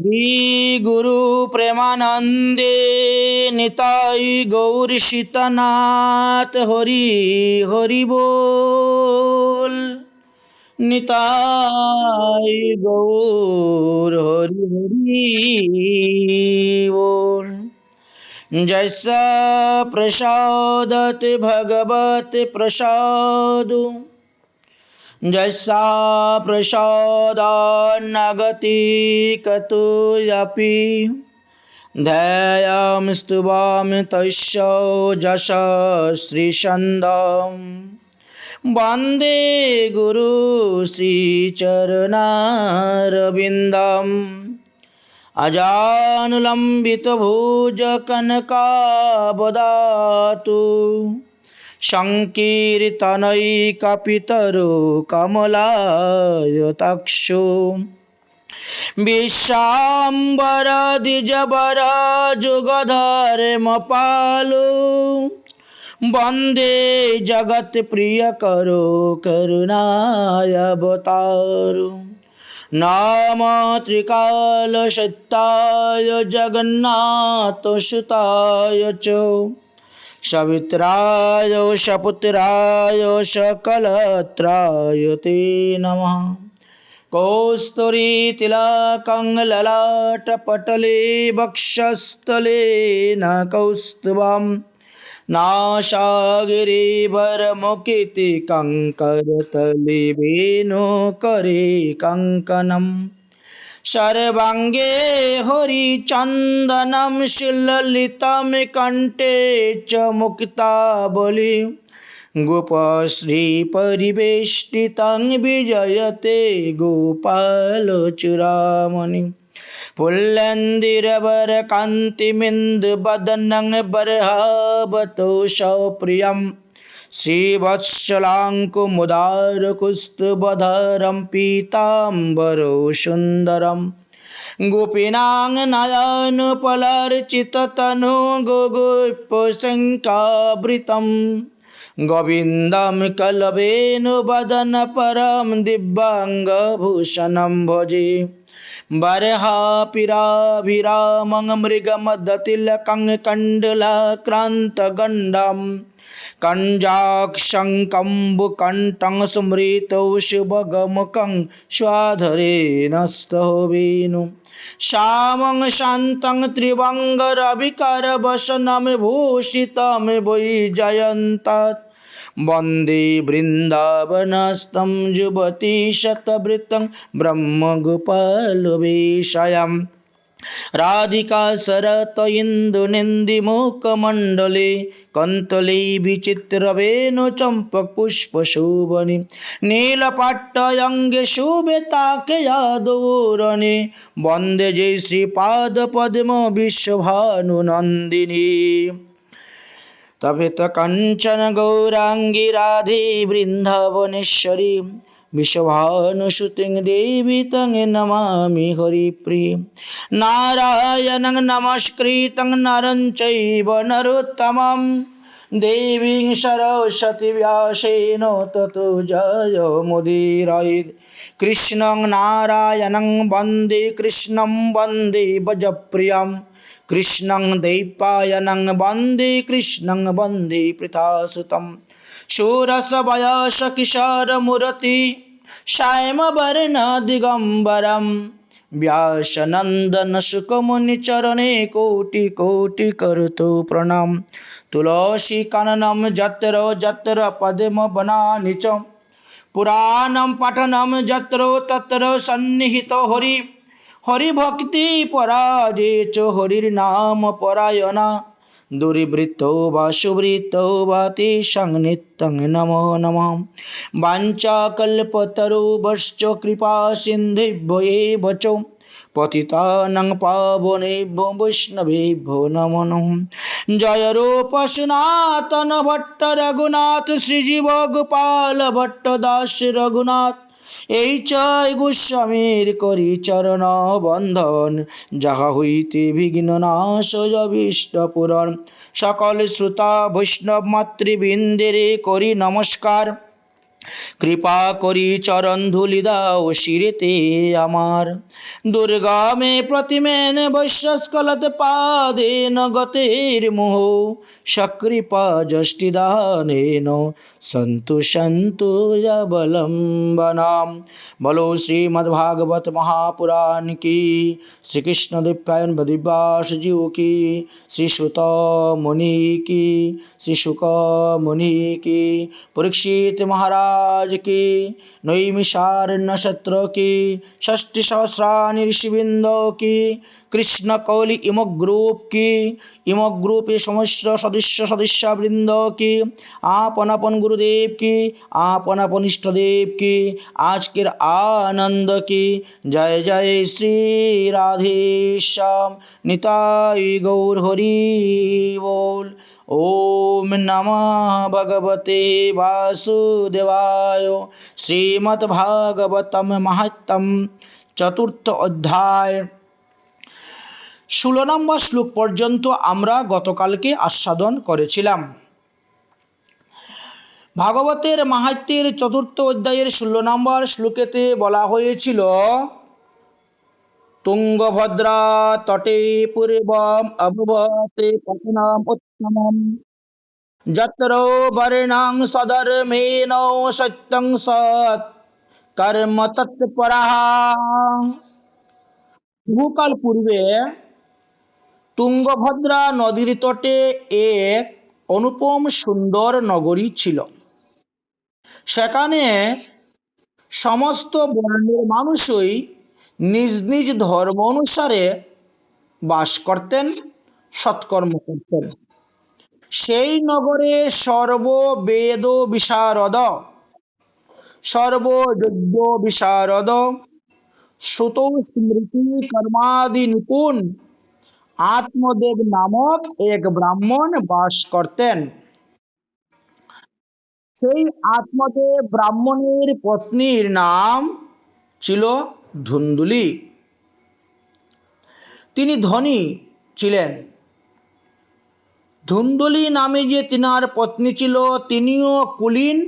श्री गुरु प्रेमानंदे निताई गौर शीतनाथ हरि हरि बोल। निताई गौर हरि हरि बोल। जैसा प्रसादत भगवत प्रसाद, जैसा प्रसादान्नगति कतुयपि ध्येयं स्तुवामि तस्य यशस्श्रीचन्दं वन्दे गुरु श्रीचरणारविन्दम् अजानुलम्बितभुजकनकावदातु संकीर्तनैकपितरो कमलायताक्षो विश्वाम्बर द्विजवर जुगधर्मपालो वन्दे जगत्प्रियकरो करुणावतारो। नमो त्रिकालसत्ताय जगन्नाथसुताय च सवित्राय सपुत्राय सकलत्राय ते नमः। कौस्तुरीतिलकं ललाटपटले वक्षस्थले न कौस्तुभं नासागिरिवरमुखितं करतले वेणुकरे कङ्कणम् सर्वांगे हरिचन्दनं सुललितं कण्ठे च मुक्तावली गोपश्रीपरिवेष्टितं विजयते गोपालचूडामणि पुल्लन्दिरवरकान्तिमिन्दुवदनं बर्हावतो सप्रियं श्रीवत्सलाङ्कुमुदारकुस्तुभधरं पीताम्बरो सुन्दरं गोपीनां नयनपलार्चिततनु गोगोपशङ्कावृतं गोविन्दं कलवेणुवदनपरं दिव्याङ्गभूषणं भजे। बर्हापीराभिरामं मृगमदतिलकं कण्डलाक्रान्तगण्डं कञ्जाक्षं कम्बुकण्ठं स्मृतौ शुभगमुखं स्वाधरेण स्तः वेणु श्यामं शान्तं त्रिभङ्गरविकरवसनं भूषितं वैजयन्तात् वन्दे वृन्दावनस्थं युवती शतवृत्तं ब्रह्मगोपालवेशयम् राधिका शरत इन्दुनिन्दिमुखमण्डले कन्तले विचित्रवेणु चम्पकपुष्पशोभने नीलपट्टयङ्गे शोभिताख्यादोरणे वन्दे जय श्रीपादपद्म विश्वभानुनन्दिनी तपित कंचन गौरांगी राधे वृंदावनेश्वरी विश्वभानुसुतिं देवी तं नमामि हरिप्रिय। नारायणं नमस्कृतं नरं चैव नरोत्तमं देवीं सरस्वती व्यासेन ततो जयमुदीरयेत्। कृष्णं नारायणं वन्दे कृष्णं वन्दे भजप्रियं कृष्णं दैपायनं वन्दे कृष्णं वन्दे पृथासुतं शूरसवयसकिशोरमूर्ति श्यामवर्णदिगम्बरं व्यासनन्दन सुखमुनिचरणे कोटि कोटि करतो प्रणाम। तुलसी काननं यत्र यत्र पद्मवनानि च पुराणं पठनं यत्र तत्र सन्निहितो हरि हरिभक्ति पराजे च हरिर्नाम परायणा दुर्वृत्तो वा सुवृत्तो वा तेषां नित्यं नमो नमः। वाञ्छाकल्पतरुभ्यश्च कृपा सिन्धुभ्यो एव च पतितानां पावनेभ्यो वैष्णवेभ्यो नमो नमः। जय रूप सनातन भट्ट रघुनाथ श्रीजीव गोपाल भट्ट दास रघुनाथ এই চাই গোস্বামীর করি চরণ বন্ধন যাহা হইতে বিঘ্ন নাশ অভীষ্ট পূরণ। সকল শ্রোতা বৈষ্ণব মাতৃবৃন্দের করি নমস্কার। কৃপা করি চরণ ধুলি দাও শিরেতে আমার। দুর্গমে প্রতিমেন বৈশ্যস্কলত পাদেন গতের মোহ, সকৃপা যষ্টিদানেন সন্তু সন্তু অবলম্বনাম। बोलो श्रीमद्भागवत महापुराण की, श्री कृष्ण दिव्यायन दिव्यास जीव की, श्री सुत मुनि की, श्री शुक मुनि की, परीक्षित महाराज की, नैमिषारण्य सत्र की, षष्टि सहस्राणि ऋषिवृंद की, कृष्ण कौली इमक ग्रुप की, इमक ग्रुप समस्त सदस्य सदस्य वृंद की, आपन अपन गुरुदेव की, आपन अपन इष्ट देव की, आज के आनंद की। जय जय श्री राधे श्याम निताई गौर हरि बोल। ओम नमः भगवते वासुदेवाय। श्रीमद्भागवतम महत्तम चतुर्थ अध्याय 16 নম্বর শ্লোক পর্যন্ত আমরা গতকালকে আস্বাদন করেছিলাম। ভাগবতের মাহাত্ম্যের চতুর্থ অধ্যায়ের 16 নম্বর শ্লোকেতে বলা হয়েছিল, তুঙ্গভদ্রা তটে পূর্বম অভবতে পতনম উত্তমম, যত্র বর্ণং সধর্মেণ সত্যং সৎ কর্ম তৎপরঃ। বহুকাল পূর্বে তুঙ্গভদ্রা নদীর তটে এক অনুপম সুন্দর নগরী ছিল। সেখানে সমস্ত বর্ণের মানুষই নিজ নিজ ধর্ম অনুসারে বাস করতেন, সৎকর্ম করতেন। সেই নগরে সর্ববেদ বিশারদ, সর্বযজ্ঞ বিশারদ, শ্রুত স্মৃতি কর্মাদি নিপুণ আত্মদেব নামক এক ব্রাহ্মণ বাস করতেন। সেই আত্মদেব ব্রাহ্মণের পত্নীর নাম ছিল ধুন্দুলি। তিনি ধনী ছিলেন। ধুন্দুলি নামে যে তিনার পত্নী ছিল, তিনিও কুলীন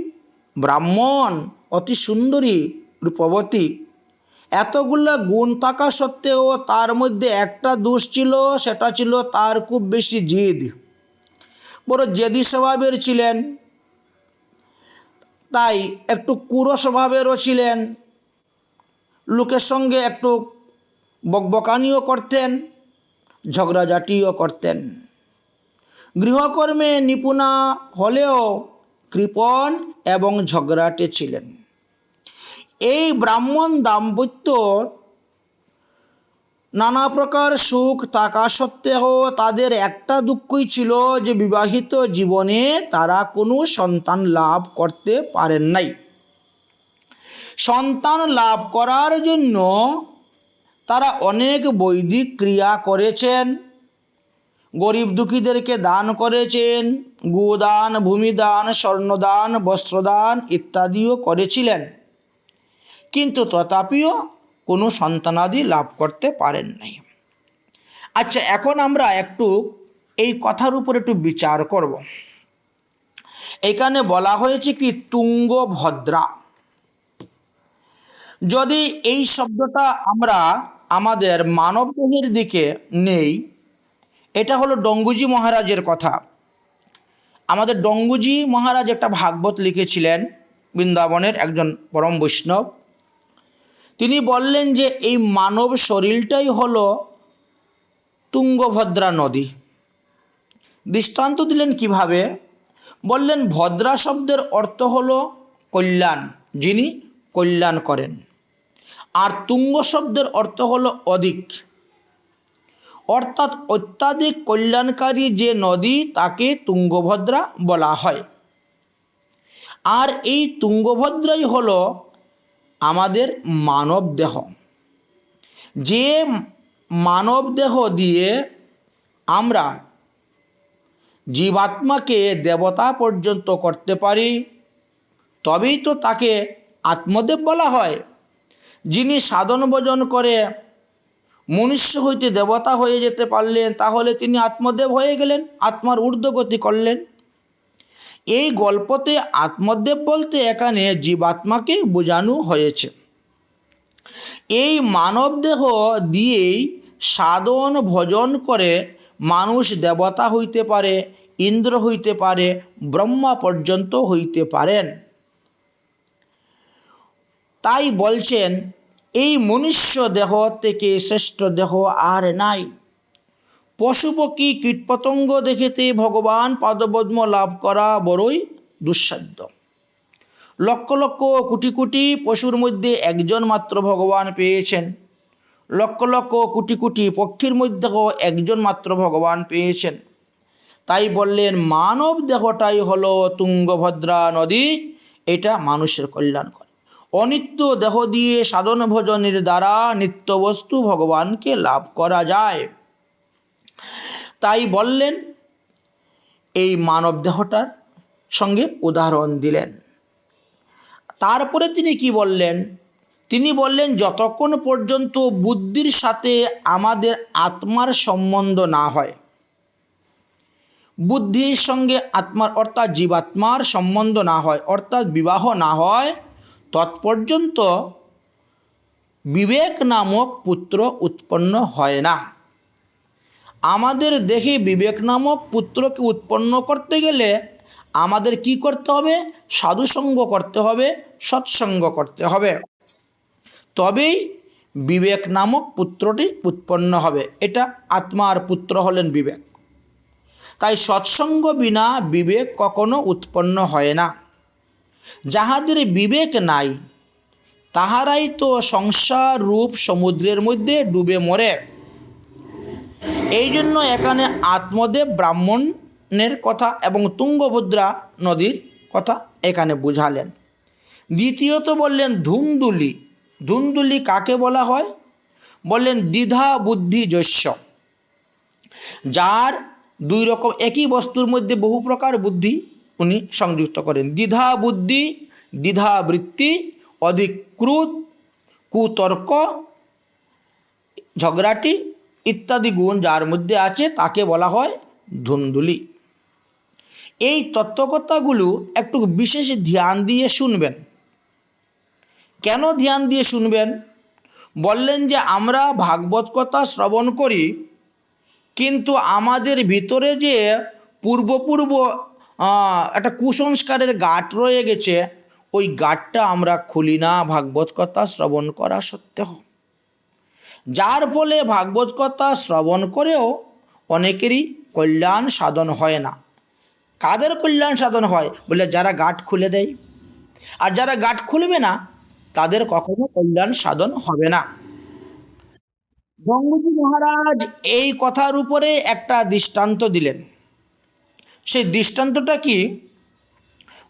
ব্রাহ্মণ, অতি সুন্দরী রূপবতী। এতগুলো গুণ থাকা সত্ত্বেও তার মধ্যে একটা দোষ ছিল, সেটা ছিল তার খুব বেশি জিদ। বড় জেদি স্বভাবের ছিলেন, তাই একটু কুড়ো স্বভাবেরও ছিলেন। লোকের সঙ্গে একটু বকবকানিও করতেন, ঝগড়াঝাটিও করতেন। গৃহকর্মে নিপুণা হলেও কৃপণ এবং ঝগড়াটে ছিলেন। এই ব্রাহ্মণ দাম্পত্য নানা প্রকার সুখ থাকা সত্ত্বেও তাদের একটা দুঃখই ছিল যে বিবাহিত জীবনে তারা কোনো সন্তান লাভ করতে পারেন নাই। সন্তান লাভ করার জন্য তারা অনেক বৈদিক ক্রিয়া করেছেন, গরিব দুঃখীদেরকে দান করেছেন, গোদান, ভূমিদান, স্বর্ণদান, বস্ত্রদান ইত্যাদিও করেছিলেন, কিন্তু তথাপিও কোনো সন্তানাদি লাভ করতে পারেন নাই। আচ্ছা, এখন আমরা একটু এই কথার উপর একটু বিচার করব। এখানে বলা হয়েছে কি তুঙ্গভদ্রা। যদি এই শব্দটা আমরা আমাদের মানবদেহের দিকে নেই, এটা হলো ডঙ্গুজি মহারাজের কথা। আমাদের ডঙ্গুজি মহারাজ একটা ভাগবত লিখেছিলেন, বৃন্দাবনের একজন পরম বৈষ্ণব। তিনি বললেন যে এই মানব শরীরটাই হলো তুঙ্গভদ্রা নদী। দৃষ্টান্ত দিলেন কিভাবে? বললেন ভদ্রা শব্দের অর্থ হলো কল্যাণ, যিনি কল্যাণ করেন। আর তুঙ্গ শব্দের অর্থ হলো অধিক, অর্থাৎ অত্যাধিক কল্যাণকারী যে নদী তাকে তুঙ্গভদ্রা বলা হয়। আর এই তুঙ্গভদ্রাই হলো আমাদের মানব দেহ। যে মানব দেহ দিয়ে আমরা জীবাত্মাকে দেবতা পর্যন্ত করতে পারি, তবেই তো তাকে আত্মদেব বলা হয়। যিনি সাধন ভজন করে মনুষ্য হইতে দেবতা হয়ে যেতে পারলেন, তাহলে তিনি আত্মদেব হয়ে গেলেন, আত্মার ঊর্ধ্বগতি করলেন। এই গল্পতে আত্মদেব বলতে এখানে জীবাত্মাকে বোঝানো হয়েছে। এই মানব দেহ দিয়েই সাধন ভজন করে মানুষ দেবতা হইতে পারে, ইন্দ্র হইতে পারে, ব্রহ্মা পর্যন্ত হইতে পারেন। তাই বলছেন এই মনুষ্য দেহ থেকে শ্রেষ্ঠ দেহ আর নাই। পশু পক্ষী কীটপতঙ্গ দেখিতে ভগবান পাদপদ্ম লাভ করা বড়ই দুঃসাধ্য। লক্ষ লক্ষ কোটি কোটি পশুর মধ্যে একজন মাত্র ভগবান পেয়েছেন, লক্ষ লক্ষ কোটি কোটি পক্ষীর মধ্যেও একজন মাত্র ভগবান পেয়েছেন। তাই বললেন মানব দেহটাই হলো তুঙ্গভদ্রা নদী, এটা মানুষের কল্যাণ করে। অনিত্য দেহ দিয়ে সাধন ভজনের দ্বারা নিত্য বস্তু ভগবানকে লাভ করা যায়। তাই বললেন এই মানব দেহটার সঙ্গে উদাহরণ দিলেন। তারপরে তিনি কি বললেন? তিনি বললেন যতক্ষণ পর্যন্ত বুদ্ধির সাথে আমাদের আত্মার সম্বন্ধ না হয়, বুদ্ধির সঙ্গে আত্মার অর্থাৎ জীবাত্মার সম্বন্ধ না হয়, অর্থাৎ বিবাহ না হয়, তৎপর্যন্ত বিবেক নামক পুত্র উৎপন্ন হয় না। আমাদের দেহে বিবেক নামক পুত্রকে উৎপন্ন করতে গেলে আমাদের কি করতে হবে? সাধুসঙ্গ করতে হবে, সৎসঙ্গ করতে হবে, তবেই বিবেক নামক পুত্রটি উৎপন্ন হবে। এটা আত্মার পুত্র হলেন বিবেক। তাই সৎসঙ্গ বিনা বিবেক কখনো উৎপন্ন হয় না। যাহাদের বিবেক নাই তাহারাই তো সংসার রূপ সমুদ্রের মধ্যে ডুবে মরে। এই জন্য এখানে আত্মদেব ব্রাহ্মণের কথা এবং তুঙ্গভদ্রা নদীর কথা এখানে বুঝালেন। দ্বিতীয়ত বললেন ধুন্দুলি। ধুন্দুলি কাকে বলা হয়? বললেন দ্বিধা বুদ্ধি যস্য, যার দুই রকম একই বস্তুর মধ্যে বহু প্রকার বুদ্ধি উনি সংযুক্ত করেন। দ্বিধা বুদ্ধি, দ্বিধা বৃত্তি, অধিক ক্রোধ, কুতর্ক, ঝগড়াটি ইত্যাদি গুণ যার মধ্যে আছে তাকে বলা হয় ধুন্দুলি। এই তত্ত্বকথাগুলো একটু বিশেষ ধ্যান দিয়ে শুনবেন। কেন ধ্যান দিয়ে শুনবেন? বললেন যে আমরা ভাগবত কথা শ্রবণ করি, কিন্তু আমাদের ভিতরে যে পূর্ব একটা কুসংস্কারের গাঁট রয়ে গেছে, ওই গাঁটটা আমরা খুলি না ভাগবত কথা শ্রবণ করা সত্ত্বেও। যার ফলে ভাগবত কথা শ্রবণ করেও অনেকেরই কল্যাণ সাধন হয় না। কাদের কল্যাণ সাধন হয়? বলে যারা গাঁট খুলে দেয়। আর যারা গাঁট খুলবে না তাদের কখনো কল্যাণ সাধন হবে না। গঙ্গুজি মহারাজ এই কথার উপরে একটা দৃষ্টান্ত দিলেন। সেই দৃষ্টান্তটা কি?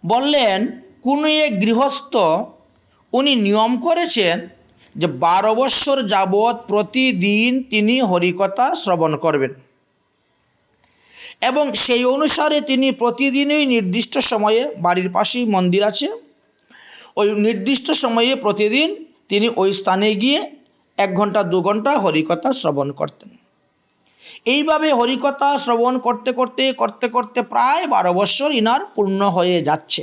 বললেন কোন এক গৃহস্থ উনি নিয়ম করেছেন যে 12 বৎসর যাবৎ প্রতিদিন তিনি হরিকথা শ্রবণ করবেন, এবং সেই অনুসারে তিনি প্রতিদিনই নির্দিষ্ট সময়ে, বাড়ির পাশেই মন্দির আছে, ওই নির্দিষ্ট সময়ে প্রতিদিন তিনি ওই স্থানে গিয়ে 1 ঘন্টা 2 ঘন্টা হরিকথা শ্রবণ করতেন। এইভাবে হরিকথা শ্রবণ করতে করতে করতে করতে প্রায় 12 বৎসর ইনার পূর্ণ হয়ে যাচ্ছে।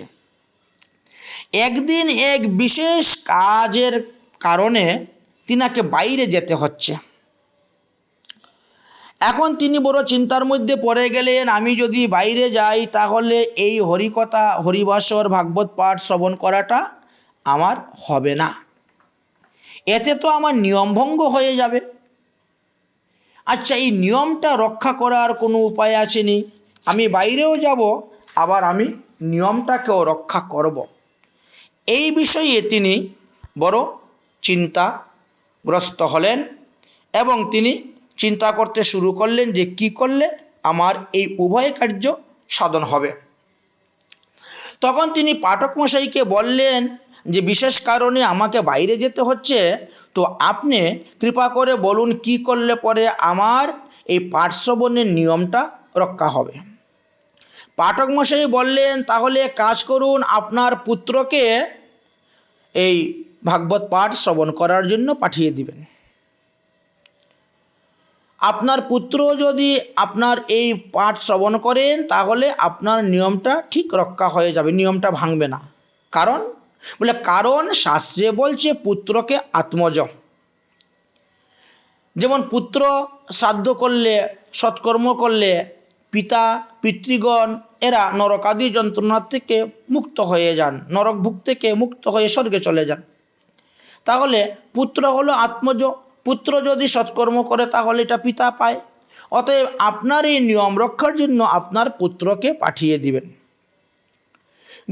একদিন এক বিশেষ কাজের কারণে তিনাকে বাইরে যেতে হচ্ছে। এখন তিনি বড় চিন্তার মধ্যে পড়ে গেলেন, আমি যদি বাইরে যাই তাহলে এই হরিকথা, হরিবাসর, ভাগবত পাঠ শ্রবণ করাটা আমার হবে না, এতে তো আমার নিয়মভঙ্গ হয়ে যাবে। আচ্ছা, এই নিয়মটা রক্ষা করার কোনো উপায় আছে নি? আমি বাইরেও যাব, আবার আমি নিয়মটাকেও রক্ষা করব। এই বিষয়ে তিনি বড় চিন্তাগ্রস্ত হলেন এবং তিনি চিন্তা করতে শুরু করলেন যে কি করলে আমার এই উভয় কার্য সাধন হবে। তখন তিনি পাঠক মশাইকে বললেন যে বিশেষ কারণে আমাকে বাইরে যেতে হচ্ছে, তো আপনি কৃপা করে বলুন কি করলে পরে আমার এই পাঠ শ্রবণের নিয়মটা রক্ষা হবে। পাঠক মশাই বললেন তাহলে কাজ করুন, আপনার পুত্রকে এই ভাগবত পাঠ শ্রবণ করার জন্য পাঠিয়ে দিবেন। আপনার পুত্র যদি আপনার এই পাঠ শ্রবণ করেন তাহলে আপনার নিয়মটা ঠিক রক্ষা হয়ে যাবে, নিয়মটা ভাঙবে না। কারণ কারণ শাস্ত্রে বলছে পুত্রকে আত্মজ। যেমন পুত্র শ্রাদ্ধ করলে, সৎকর্ম করলে পিতা পিতৃগণ এরা নরকাদি যন্ত্রণা থেকে মুক্ত হয়ে যান, নরকভুক থেকে মুক্ত হয়ে স্বর্গে চলে যান। তাহলে পুত্র হলো আত্মজ। পুত্র যদি সৎকর্ম করে তাহলে এটা পিতা পায়। অতএব আপনার এই নিয়ম রক্ষার জন্য আপনার পুত্রকে পাঠিয়ে দিবেন।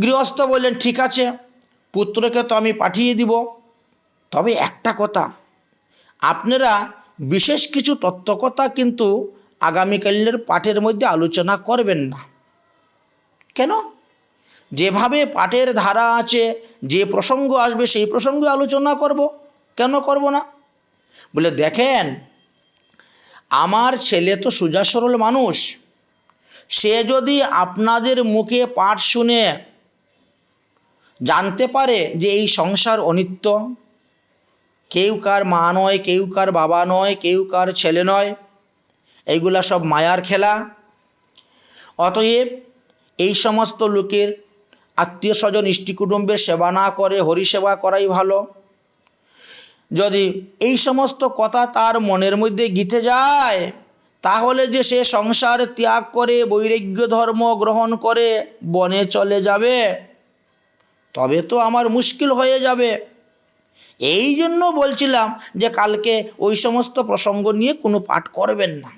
গৃহস্থ বললেন ঠিক আছে, পুত্রকে তো আমি পাঠিয়ে দিব, তবে একটা কথা, আপনারা বিশেষ কিছু তত্ত্বকথা কিন্তু আগামীকালের পাঠের মধ্যে আলোচনা করবেন না। কেন? যেভাবে পাঠের ধারা আছে, যে প্রসঙ্গ আসবে সেই প্রসঙ্গে আলোচনা করব, কেন করব না? বলে দেখেন, আমার ছেলে তো সোজা সরল মানুষ, সে যদি আপনাদের মুখে পাঠ শুনে জানতে পারে যে এই সংসার অনিত্য, কেউ কার মা নয়, কেউ কার বাবা নয়, কেউ কার ছেলে নয়, এইগুলা সব মায়ার খেলা। অতএব এই সমস্ত লোকের আত্মীয় স্বজন ইষ্টি কুটুম্বের সেবা না করে হরিসেবা করাই ভালো। যদি এই সমস্ত কথা তার মনের মধ্যে গিঁথে যায়, তাহলে যে সে সংসার ত্যাগ করে বৈরাগ্য ধর্ম গ্রহণ করে বনে চলে যাবে, তবে তো আমার মুশকিল হয়ে যাবে। এই জন্য বলছিলাম যে কালকে ওই সমস্ত প্রসঙ্গ নিয়ে কোনো পাঠ করবেন না।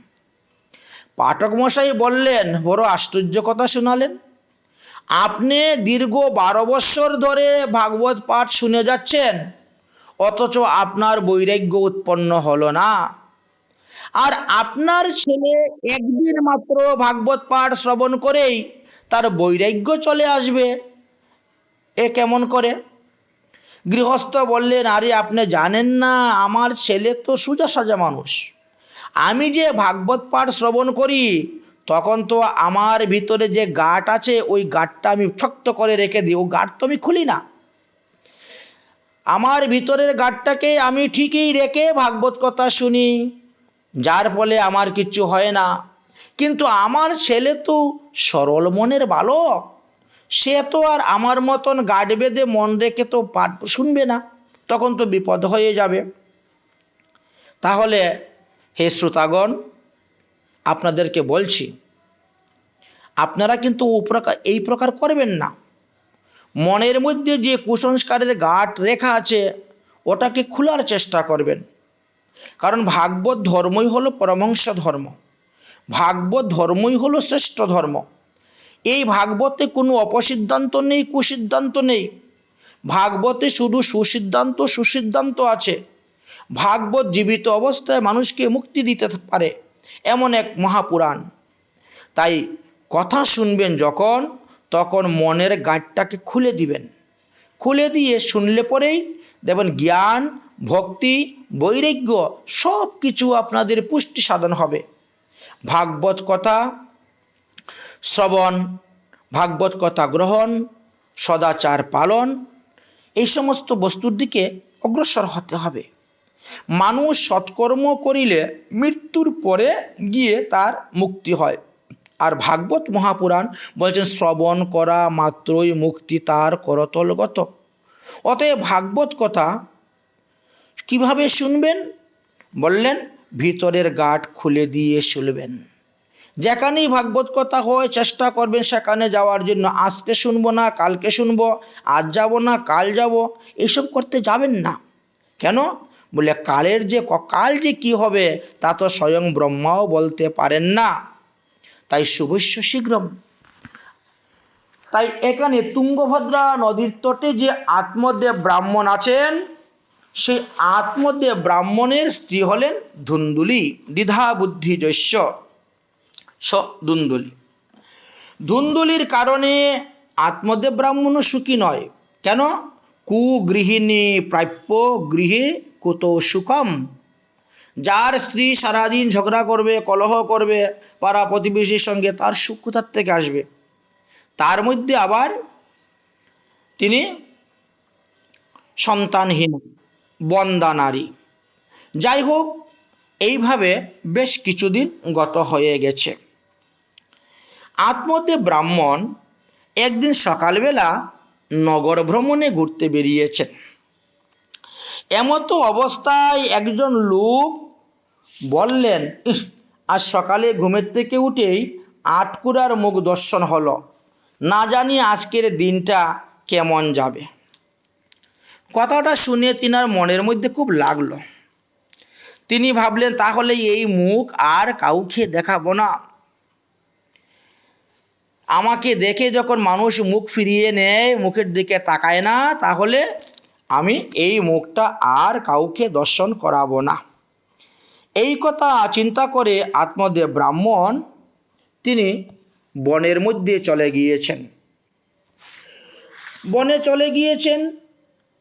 পাঠক মশাই বললেন, বড় আশ্চর্য কথা শোনালেন। আপনি দীর্ঘ 12 বছর ধরে ভাগবত পাঠ শুনে যাচ্ছেন, অথচ আপনার বৈরাগ্য উৎপন্ন হলো না। আর আপনার ছেলে একদিন মাত্র ভাগবত পাঠ শ্রবণ করেই তার বৈরাগ্য চলে আসবে, এ কেমন করে? গৃহস্থ বললেন, আরে আপনি জানেন না, আমার ছেলে তো সোজা সাজা মানুষ। আমি যে ভাগবত পাঠ শ্রবণ করি তখন তো আমার ভিতরে যে গাঁট আছে ওই গাঁটটা আমি শক্ত করে রেখে দিই, ও গাঁট তো আমি খুলি না। আমার ভিতরের গাঁটটাকে আমি ঠিকই রেখে ভাগবত কথা শুনি, যার ফলে আমার কিচ্ছু হয় না। কিন্তু আমার ছেলে তো সরল মনের বালক, সে তো আর আমার মতন গাঁট বেঁধে মন রেখে তো পাঠ শুনবে না, তখন তো বিপদ হয়ে যাবে। তাহলে হে শ্রোতাগণ, আপনাদেরকে বলছি, আপনারা কিন্তু এই প্রকার করবেন না। মনের মধ্যে যে কুসংস্কারের গাঁট রেখা আছে ওটাকে খোলার চেষ্টা করবেন। কারণ ভাগবত ধর্মই হলো পরমহংস ধর্ম, ভাগবত ধর্মই হলো শ্রেষ্ঠ ধর্ম। এই ভাগবতে কোনো অপসিদ্ধান্ত নেই, কুসিদ্ধান্ত নেই। ভাগবতে শুধু সুসিদ্ধান্ত সুসিদ্ধান্ত আছে। ভাগবত জীবিত অবস্থায় মানুষকে মুক্তি দিতে পারে এমন এক মহাপুরাণ। তাই কথা শুনবেন যখন, তখন মনের গাঁটটাকে খুলে দিবেন। খুলে দিয়ে শুনলে পরেই দেখবেন জ্ঞান, ভক্তি, বৈরাগ্য সব কিছু আপনাদের পুষ্টি সাধন হবে। ভাগবত কথা শ্রবণ, ভাগবত কথা গ্রহণ, সদাচার পালন, এই সমস্ত বস্তুর দিকে অগ্রসর হতে হবে। মানুষ সৎকর্ম করিলে মৃত্যুর পরে গিয়ে তার মুক্তি হয়। আর ভাগবত মহাপুরাণ বলছেন শ্রবণ করা মাত্রই মুক্তি তার করতলগত। অতএব ভাগবত কথা কিভাবে শুনবেন? বললেন ভিতরের গাঁট খুলে দিয়ে শুনবেন। যেখানেই ভাগবত কথা হয় চেষ্টা করবেন সেখানে যাওয়ার জন্য। আজকে শুনবো না কালকে শুনবো, আজ যাব না কাল যাব, এইসব করতে যাবেন না। কেন? বলে কালের যে কাল যে কি হবে তা তো স্বয়ং ব্রহ্মাও বলতে পারেন না। তাই শুভস্য শীঘ্রম। তাই এখানে তুঙ্গভদ্রা নদীর তটে যে আত্মদেব ব্রাহ্মণ আছেন, সেই আত্মদেব ব্রাহ্মণের স্ত্রী হলেন ধুন্দুলি। দ্বিধা বুদ্ধি জৈস্য স ধুন্দুলি। ধুন্দুলির কারণে আত্মদেব ব্রাহ্মণও সুখী নয়। কেন? কুগৃহিণী প্রাপ্য গৃহে কুত সুখম। যার স্ত্রী সারাদিন ঝগড়া করবে, কলহ করবে পাড়া প্রতিবেশীর সঙ্গে, তার সুখ কোথার থেকে আসবে? তার মধ্যে আবার তিনি সন্তানহীন বন্দা নারী। যাই হোক, এইভাবে বেশ কিছুদিন গত হয়ে গেছে। আত্মদেব ব্রাহ্মণ একদিন সকালবেলা নগর ভ্রমণে ঘুরতে বেরিয়েছেন। এমতো অবস্থায় একজন লোক বললেন, ইস, আজ সকালে ঘুমের থেকে উঠেই আটকুরার মুখ দর্শন হলো, না জানি আজকের দিনটা কেমন যাবে। কথাটা শুনে তিনার মনের মধ্যে খুব লাগলো। তিনি ভাবলেন, তাহলে এই মুখ আর কাউকে দেখাবো না। আমাকে দেখে যখন মানুষ মুখ ফিরিয়ে নেয়, মুখের দিকে তাকায় না, তাহলে আমি এই মুখটা আর কাউকে দর্শন করাবো না। এই কথা চিন্তা করে আত্মদেব ব্রাহ্মণ তিনি বনের মধ্যে চলে গিয়েছেন। বনে চলে গিয়েছেন,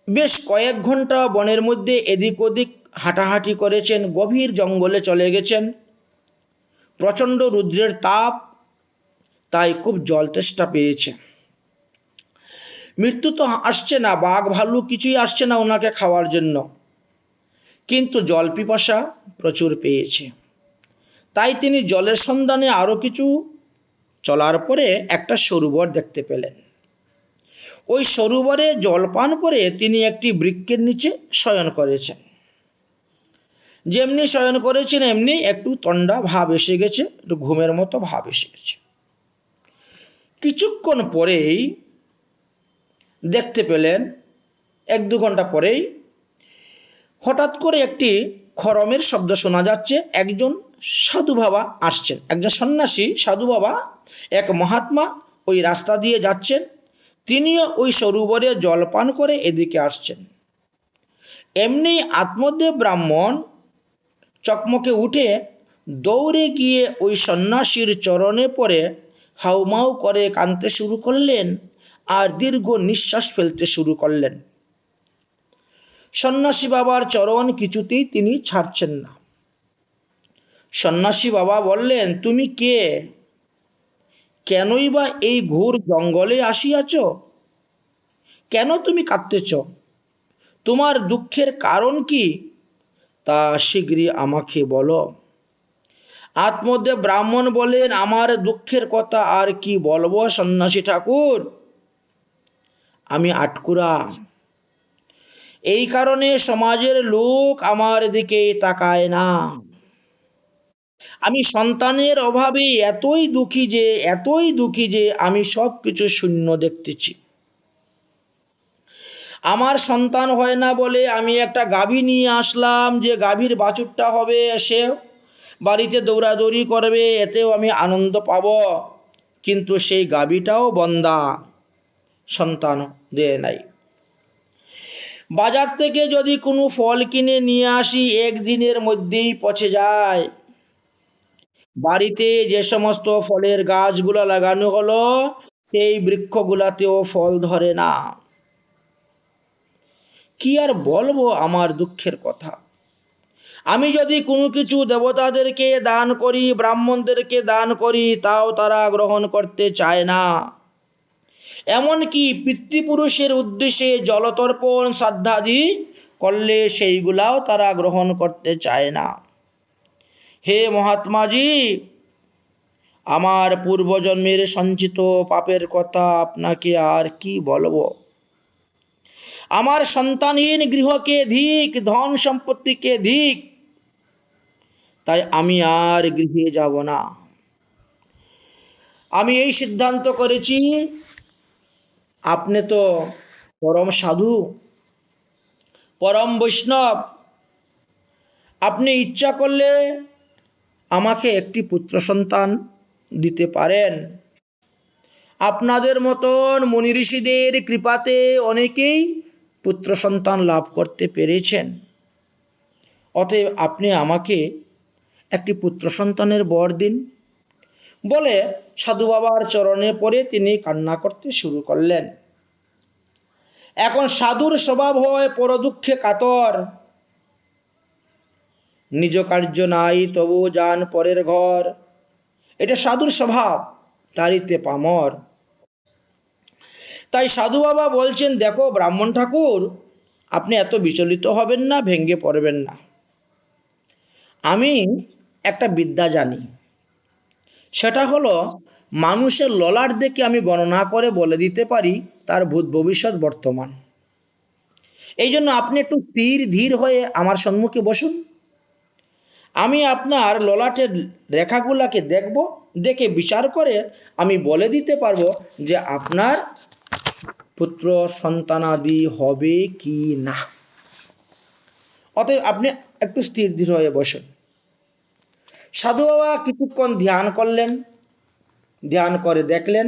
বেশ কয়েক ঘন্টা বনের মধ্যে এদিক ওদিক হাঁটাহাঁটি করেছেন। গভীর জঙ্গলে চলে গেছেন। প্রচণ্ড রৌদ্রের তাপ, তাই খুব জল তেষ্টা পেয়েছে। মৃত্যু তো আসছে না, বাঘ ভাল্লুক কিছুই আসছে না ওনাকে খাওয়ার জন্য, কিন্তু জল পিপাসা প্রচুর পেয়েছে। তাই তিনি জলের সন্ধানে আরো কিছু চলার পরে একটা সরোবর দেখতে পেলেন। ওই সরোবরে জল পান করে তিনি একটি বৃক্ষের নিচে শয়ন করেছেন। যেমনি শয়ন করেছেন এমনি একটু ঠান্ডা ভাব এসে গেছে, একটু ঘুমের মতো ভাব এসে গেছে। কিছুক্ষণ পরেই দেখতে পেলেন, 1-2 ঘন্টা পরেই হঠাৎ করে একটি খড়মের শব্দ শোনা যাচ্ছে। একজন সাধু বাবা আসছেন, একজন সন্ন্যাসী সাধু বাবা, এক মহাত্মা ওই রাস্তা দিয়ে যাচ্ছেন। তিনিও ওই সরোবরে জল পান করে এদিকে আসছেন। এমনি আত্মদেব ব্রাহ্মণ চকমকে উঠে দৌড়ে গিয়ে ওই সন্ন্যাসীর চরণে পড়ে হাউমাউ করে কাঁদতে শুরু করলেন আর দীর্ঘ নিঃশ্বাস ফেলতে শুরু করলেন। সন্ন্যাসী বাবার চরণ কিছুতেই তিনি ছাড়ছেন না। সন্ন্যাসী বাবা বললেন, তুমি কে? কেনই বা এই ঘোর জঙ্গলে আসিয়াছ? কেন তুমি কাঁদতেছ? তোমার দুঃখের কারণ কি, তা শীঘ্রই আমাকে বলো। আত্মদেব ব্রাহ্মণ বলেন, আমার দুঃখের কথা আর কি বলবো সন্ন্যাসী ঠাকুর, আমি আটকুরা। এই কারণে সমাজের লোক আমার দিকে তাকায় না। আমি সন্তানের অভাবে এতই দুঃখী যে আমি সবকিছু শূন্য দেখতেছি। আমার সন্তান হয় না বলে আমি একটা গাভী নিয়ে আসলাম, যে গাভীর বাছুরটা হবে, সে বাড়িতে দৌড়াদৌড়ি করবে, এতেও আমি আনন্দ পাব। কিন্তু সেই গাভীটাও বন্ধা, সন্তান দেয় নাই। বাজার থেকে যদি কোনো ফল কিনে নিয়ে আসি, একদিনের মধ্যেই পচে যায়। বাড়িতে যে সমস্ত ফলের গাছগুলো লাগানো হলো, সেই বৃক্ষগুলাতেও ফল ধরে না। কি আর বলবো আমার দুঃখের কথা। আমি যদি কোনো কিছু দেবতাদেরকে দান করি, ব্রাহ্মণদেরকে দান করি, তাও তারা গ্রহণ করতে চায় না। এমনকি পিতৃপুরুষের উদ্দেশ্যে জলতর্পণ শ্রাদ্ধাদি করলে সেইগুলাও তারা গ্রহণ করতে চায় না। হে মহাত্মাজি, আমার পূর্বজন্মের সঞ্চিত পাপের কথা আপনাকে আর কি বলবো। আমার সন্তানহীন গৃহকে ধিক, ধন সম্পত্তিকে ধিক, তাই আমি আর গৃহে যাব না। আমি এই সিদ্ধান্ত করেছি, আপনি তো পরম সাধু, পরম বৈষ্ণব, আপনি ইচ্ছা করলে আমাকে একটি পুত্র সন্তান দিতে পারেন। আপনাদের মতন মুনি ঋষিদের কৃপাতে অনেকেই পুত্র সন্তান লাভ করতে পেরেছেন। অতএব আপনি আমাকে একটি পুত্র সন্তানের বর দিন। বলে সাধু বাবার চরণে পড়ে তিনি কান্না করতে শুরু করলেন। এখন সাধুর স্বভাব হয় পরদুঃখে কাতর। নিজ কার্য নাই তবু যান পরের ঘর, এটা সাধুর স্বভাব, তারিতে পামর। তাই সাধু বাবা বলছেন, দেখো ব্রাহ্মণ ঠাকুর, আপনি এত বিচলিত হবেন না, ভেঙ্গে পড়বেন না। আমি একটা বিদ্যা জানি, সেটা হলো মানুষের ললাট দেখে আমি গণনা করে বলে দিতে পারি তার ভূত ভবিষ্যৎ বর্তমান। এই জন্য আপনি একটু স্থির ধীর হয়ে আমার সম্মুখে বসুন। আমি আপনার ললাটের রেখাগুলাকে দেখব, দেখে বিচার করে আমি বলে দিতে পারবো যে আপনার পুত্র সন্তানাদি হবে কি না। অতএব আপনি একটু স্থির ধীর হয়ে বসুন। সাধু বাবা কিছুক্ষণ ধ্যান করলেন, ধ্যান করে দেখলেন,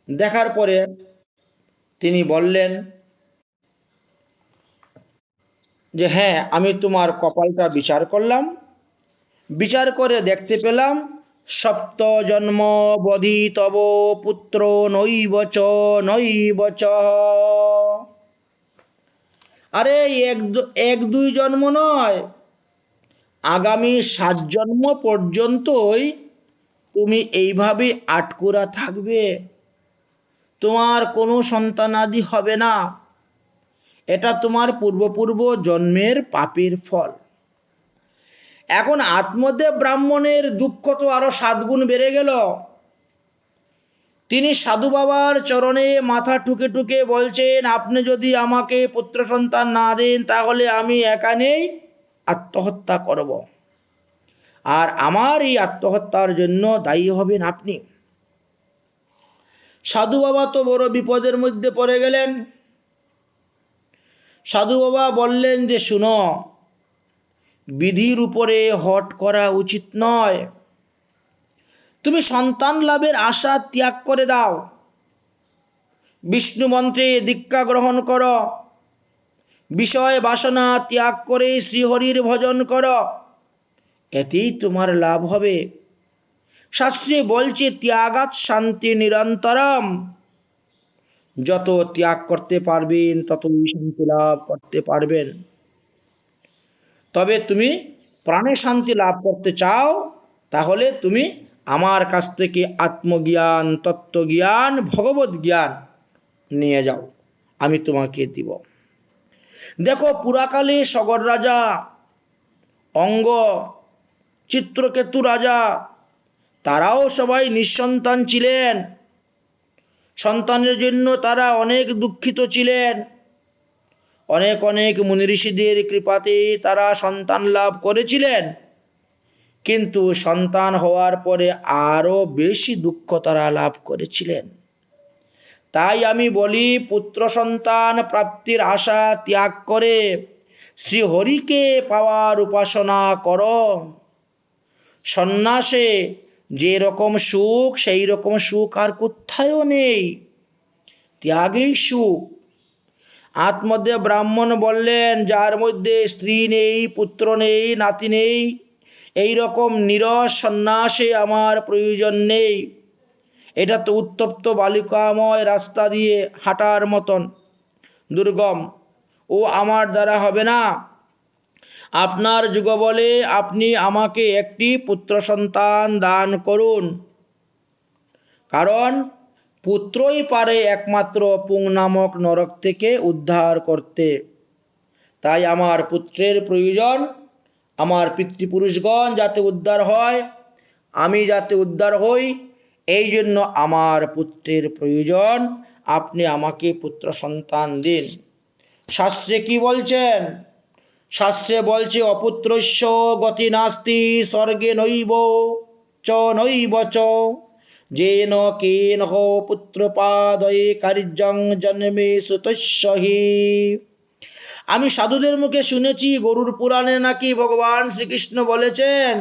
দেখার পরে তিনি বললেন যে হ্যাঁ, আমি তোমার কপালটা বিচার করলাম, বিচার করে দেখতে পেলাম সপ্ত জন্ম বধি তব পুত্র নৈবচ নৈবচ। আরে এক দুই জন্ম নয়, আগামী 7 জন্ম পর্যন্তই তুমি এইভাবে আটকুরা থাকবে, তোমার কোনো সন্তানাদি হবে না। এটা তোমার পূর্ব জন্মের পাপের ফল। এখন আত্মদেব ব্রাহ্মণের দুঃখ তো আরো 7 গুণ বেড়ে গেল। তিনি সাধু বাবার চরণে মাথা ঠুকে ঠুকে বলছেন, আপনি যদি আমাকে পুত্র সন্তান না দেন তাহলে আমি এখানেই আত্মহত্যা করব, আর আমার এই আত্মহত্যার জন্য দায়ী হবেন আপনি। সাধু বাবা তো বড় বিপদের মধ্যে পড়ে গেলেন। সাধু বাবা বললেন যে শুনো, বিধির উপরে হট করা উচিত নয়, তুমি সন্তান লাভের আশা ত্যাগ করে দাও, বিষ্ণু মন্ত্রে দীক্ষা গ্রহণ করো, বিষয় বাসনা ত্যাগ করে শ্রীহরির ভজন করো, এতেই তোমার লাভ হবে। শাস্ত্রে বলছে ত্যাগাৎ শান্তি নিরন্তরম, যত ত্যাগ করতে পারবেন ততই শান্তি লাভ করতে পারবেন। তবে তুমি প্রাণে শান্তি লাভ করতে চাও, তাহলে তুমি আমার কাছ থেকে আত্মজ্ঞান, তত্ত্বজ্ঞান, ভগবত জ্ঞান নিয়ে যাও, আমি তোমাকে দিব। দেখো পুরাকালে সগর রাজা, অঙ্গ, চিত্রকেতু রাজা, তারাও সবাই নিঃসন্তান ছিলেন। সন্তানের জন্য তারা অনেক দুঃখিত ছিলেন। অনেক অনেক মুনি ঋষিদের কৃপাতে তারা সন্তান লাভ করেছিলেন, কিন্তু সন্তান হওয়ার পরে আরো বেশি দুঃখ তারা লাভ করেছিলেন। তাই আমি বলি, পুত্র সন্তান প্রাপ্তির আশা ত্যাগ করে শ্রীহরিকে পাওয়ার উপাসনা করো। সন্ন্যাসে যে রকম সুখ, সেই রকম সুখ আর কোথাও নেই, ত্যাগেই সুখ। আত্মদেব ব্রাহ্মণ বললেন, যার মধ্যে স্ত্রী নেই, পুত্র নেই, নাতি নেই, এই রকম নিরস সন্ন্যাসে আমার প্রয়োজন নেই। এটা তো উত্তপ্ত বালিকাময় রাস্তা দিয়ে হাঁটার মতন দুর্গম, ও আমার দ্বারা হবে না। আপনার যুগ বলে আপনি আমাকে একটি পুত্র সন্তান দান করুন, কারণ পুত্রই পারে একমাত্র পুং নামক নরক থেকে উদ্ধার করতে। তাই আমার পুত্রের প্রয়োজন, আমার পিতৃপুরুষগণ যাতে উদ্ধার হয়, আমি যাতে উদ্ধার হই, এই জন্য আমার পুত্রের প্রয়োজন। আপনি আমাকে পুত্র সন্তান দিন। শাস্ত্রে কি বলছেন? শাস্ত্রে বলছে অপুত্রস্য গতি নাস্তি স্বর্গে নৈব চ নৈব চ, যেন কেন পুত্রপাদয়ে কার্যং জন্মে সুতস্যহি। আমি সাধুদের মুখে শুনেছি, গরুর পুরাণে নাকি ভগবান শ্রীকৃষ্ণ বলেছেন,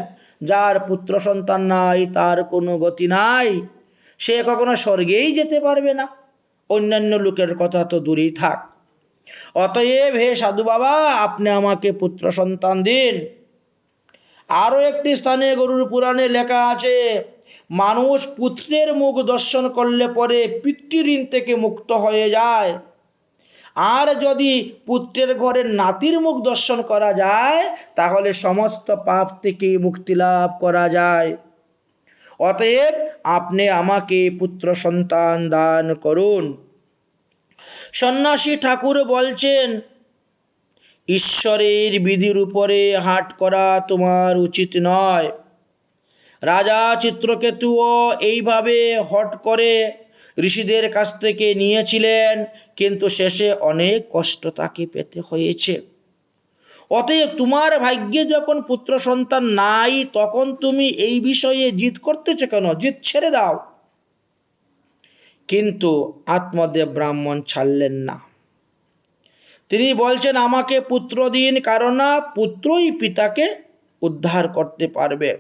যার পুত্র সন্তান নাই তার কোনো গতি নাই, সে কখনো স্বর্গেই যেতে পারবে না। অন্যান্য লোকের কথা তো দূরেই থাক। অতএব হে সাধু বাবা, আপনি আমাকে পুত্র সন্তান দিন। আরো একটি স্থানে গরুর পুরাণে লেখা আছে, মানুষ পুত্রের মুখ দর্শন করলে পরে পিতৃঋণ থেকে মুক্ত হয়ে যায়, আর যদি পুত্রের ঘরে নাতির মুখ দর্শন করা যায় তাহলে সমস্ত পাপ থেকে মুক্তি লাভ করা যায়। অতএব আপনি আমাকে পুত্র সন্তান দান করুন। সন্ন্যাসী ঠাকুর বলছেন, ঈশ্বরের বিধির উপরে হাট করা তোমার উচিত নয়। রাজা চিত্রকেতুও এইভাবে হট করে ঋষিদের কাছ থেকে নিয়েছিলেন, কিন্তু শেষে অনেক কষ্ট তাকে পেতে হয়েছে। অতএব তোমার ভাগ্যে যখন পুত্র সন্তান নাই, তখন তুমি এই বিষয়ে জিদ করতেছো কেন? জিদ ছেড়ে দাও। কিন্তু আত্মদেব ব্রাহ্মণ ছাড়লেন না। তিনি বলছেন, আমাকে পুত্র দিন, কারণ না পুত্রই পিতাকে উদ্ধার করতে পারবে।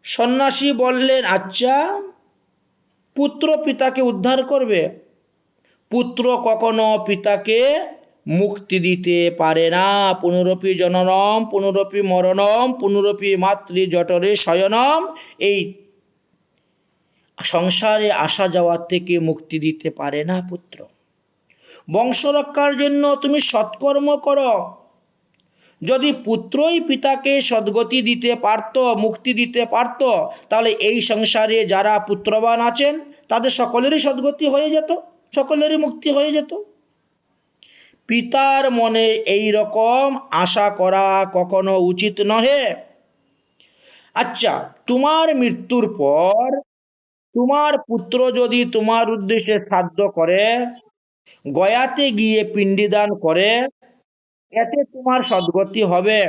সন্ন্যাসী বললেন, আচ্ছা, পুত্র পিতাকে উদ্ধার করবে? পুত্র কখনো পিতাকে মুক্তি দিতে পারে না। পুনরপি জননম পুনরপি মরণম পুনরপি মাতৃ জঠরে শয়নম, এই সংসারে আসা যাওয়া থেকে মুক্তি দিতে পারে না পুত্র। বংশ রক্ষার জন্য তুমি সৎকর্ম করো। যদি পুত্রই পিতাকে সদ্গতি দিতে পারত, মুক্তি দিতে পারত, তাহলে এই সংসারে যারা পুত্রবান আছেন তাদের সকলেরই সদ্গতি হয়ে যেত, সকলেরই মুক্তি হয়ে যেত। পিতার মনে এই রকম আশা করা কখনো উচিত নহে। আচ্ছা, তোমার মৃত্যুর পর তোমার পুত্র যদি তোমার উদ্দেশ্যে শ্রাদ্ধ করে, গয়াতে গিয়ে পিণ্ডিদান করে, এতে তোমার সদ্গতি হবে।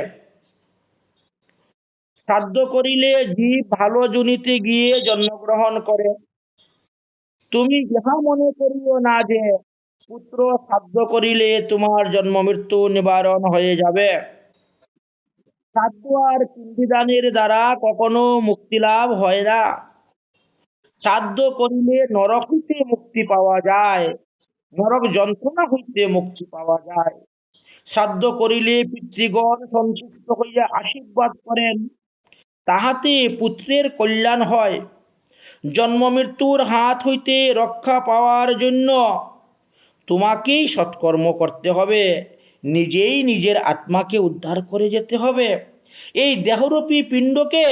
শ্রাদ্ধ করিলে জীব ভালো জনিতে গিয়ে জন্মগ্রহণ করে। তুমি ইহা মনে করিও না যে পুত্র শ্রাদ্ধ করিলে তোমার জন্ম মৃত্যু নিবারণ হয়ে যাবে। শ্রাদ্ধ আর পিণ্ডিদানের দ্বারা কখনো মুক্তি লাভ হয় না। শ্রাদ্ধ করিলে নরক হইতে মুক্তি পাওয়া যায়, নরক যন্ত্রণা হইতে মুক্তি পাওয়া যায়। শ্রাদ্ধ করিলে পিতৃগণ সন্তুষ্ট হইয়া আশীর্বাদ করেন, তাহাতে পুত্রের কল্যাণ হয়। জন্ম মৃত্যুর হাত হইতে রক্ষা পাওয়ার জন্য তোমাকেই সৎকর্ম করতে হবে, নিজেই নিজের আত্মাকে উদ্ধার করে যেতে হবে। এই দেহরূপী পিণ্ডকে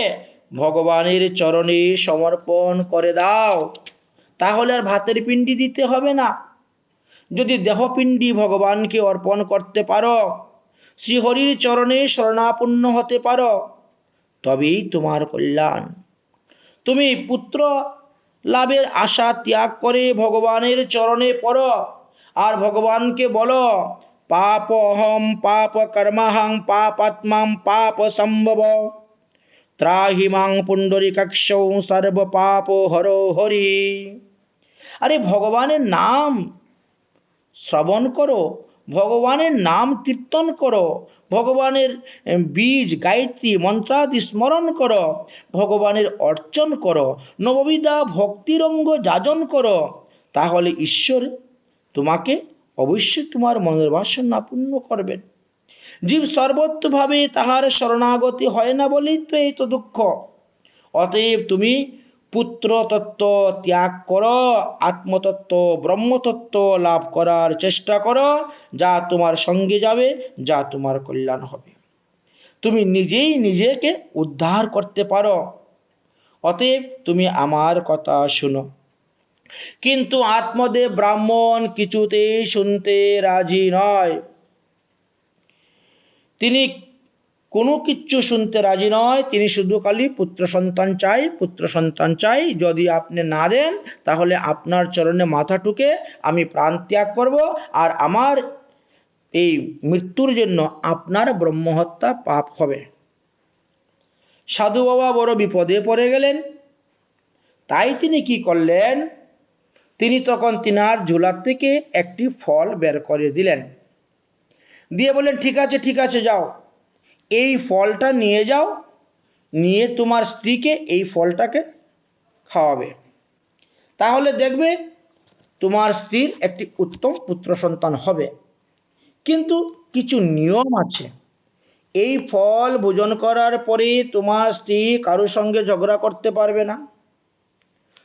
ভগবানের চরণে সমর্পণ করে দাও, তাহলে আর ভাতের পিণ্ডি দিতে হবে না। যদি দেহপিণ্ডি ভগবানকে অর্পণ করতে পারো, শ্রীহরির চরণে শরণাপন্ন হতে পারো, তবেই তোমার কল্যাণ। তুমি পুত্র লাভের আশা ত্যাগ করে ভগবানের চরণে পড়ো, আর ভগবানকে বলো, পাপ অহম পাপ কর্মাহং পাপাত্মাম পাপ সম্ভব ত্রাহি মাং পুণ্ডরীকাক্ষৌ সর্ব পাপ হরো হরি। আরে ভগবানের নাম শ্রবণ করো, ভগবানের নাম কীর্তন করো, ভগবানের বীজ গায়ত্রী মন্ত্রাদি স্মরণ করো, ভগবানের অর্চন করো, নববিধা ভক্তিরঙ্গ যাজন করো, তাহলে ঈশ্বর তোমাকে অবশ্যই তোমার মনের বাসনা পূর্ণ করবেন। জীব সর্বত্রভাবে তাহার শরণাগতি হয় না বলেই তো এই তো দুঃখ। অতএব তুমি পুত্র তত্ত্ব ত্যাগ করো, আত্মতত্ত্ব ব্রহ্মতত্ত্ব লাভ করার চেষ্টা করো, যা তোমার সঙ্গে যাবে, যা তোমার কল্যাণ হবে। তুমি নিজেই নিজেকে উদ্ধার করতে পারো। অতএব তুমি আমার কথা শুনো। কিন্তু আত্মদেব ব্রাহ্মণ কিছুতেই শুনতে রাজি নয়। তিনি কোনো কিচ্ছু শুনতে রাজি নয়। তিনি শুধু খালি পুত্র সন্তান চাই, পুত্র সন্তান চাই। যদি আপনি না দেন, তাহলে আপনার চরণে মাথা ঠুকে আমি প্রাণ ত্যাগ করব, আর আমার এই মৃত্যুর জন্য আপনার ব্রহ্মহত্যা পাপ হবে। সাধু বাবা বড় বিপদে পড়ে গেলেন। তাই তিনি কি করলেন, তিনি তখন তিনার ঝোলার থেকে একটি ফল বের করে দিলেন, দিয়ে বললেন, ঠিক আছে ঠিক আছে, যাও, এই ফলটা নিয়ে যাও, নিয়ে তোমার স্ত্রীকে এই ফলটাকে খাওয়াবে, তাহলে দেখবে তোমার স্ত্রীর একটি উত্তম পুত্র সন্তান হবে। কিন্তু কিছু নিয়ম আছে। এই ফল ভোজন করার পরে তোমার স্ত্রী কারোর সঙ্গে ঝগড়া করতে পারবে না,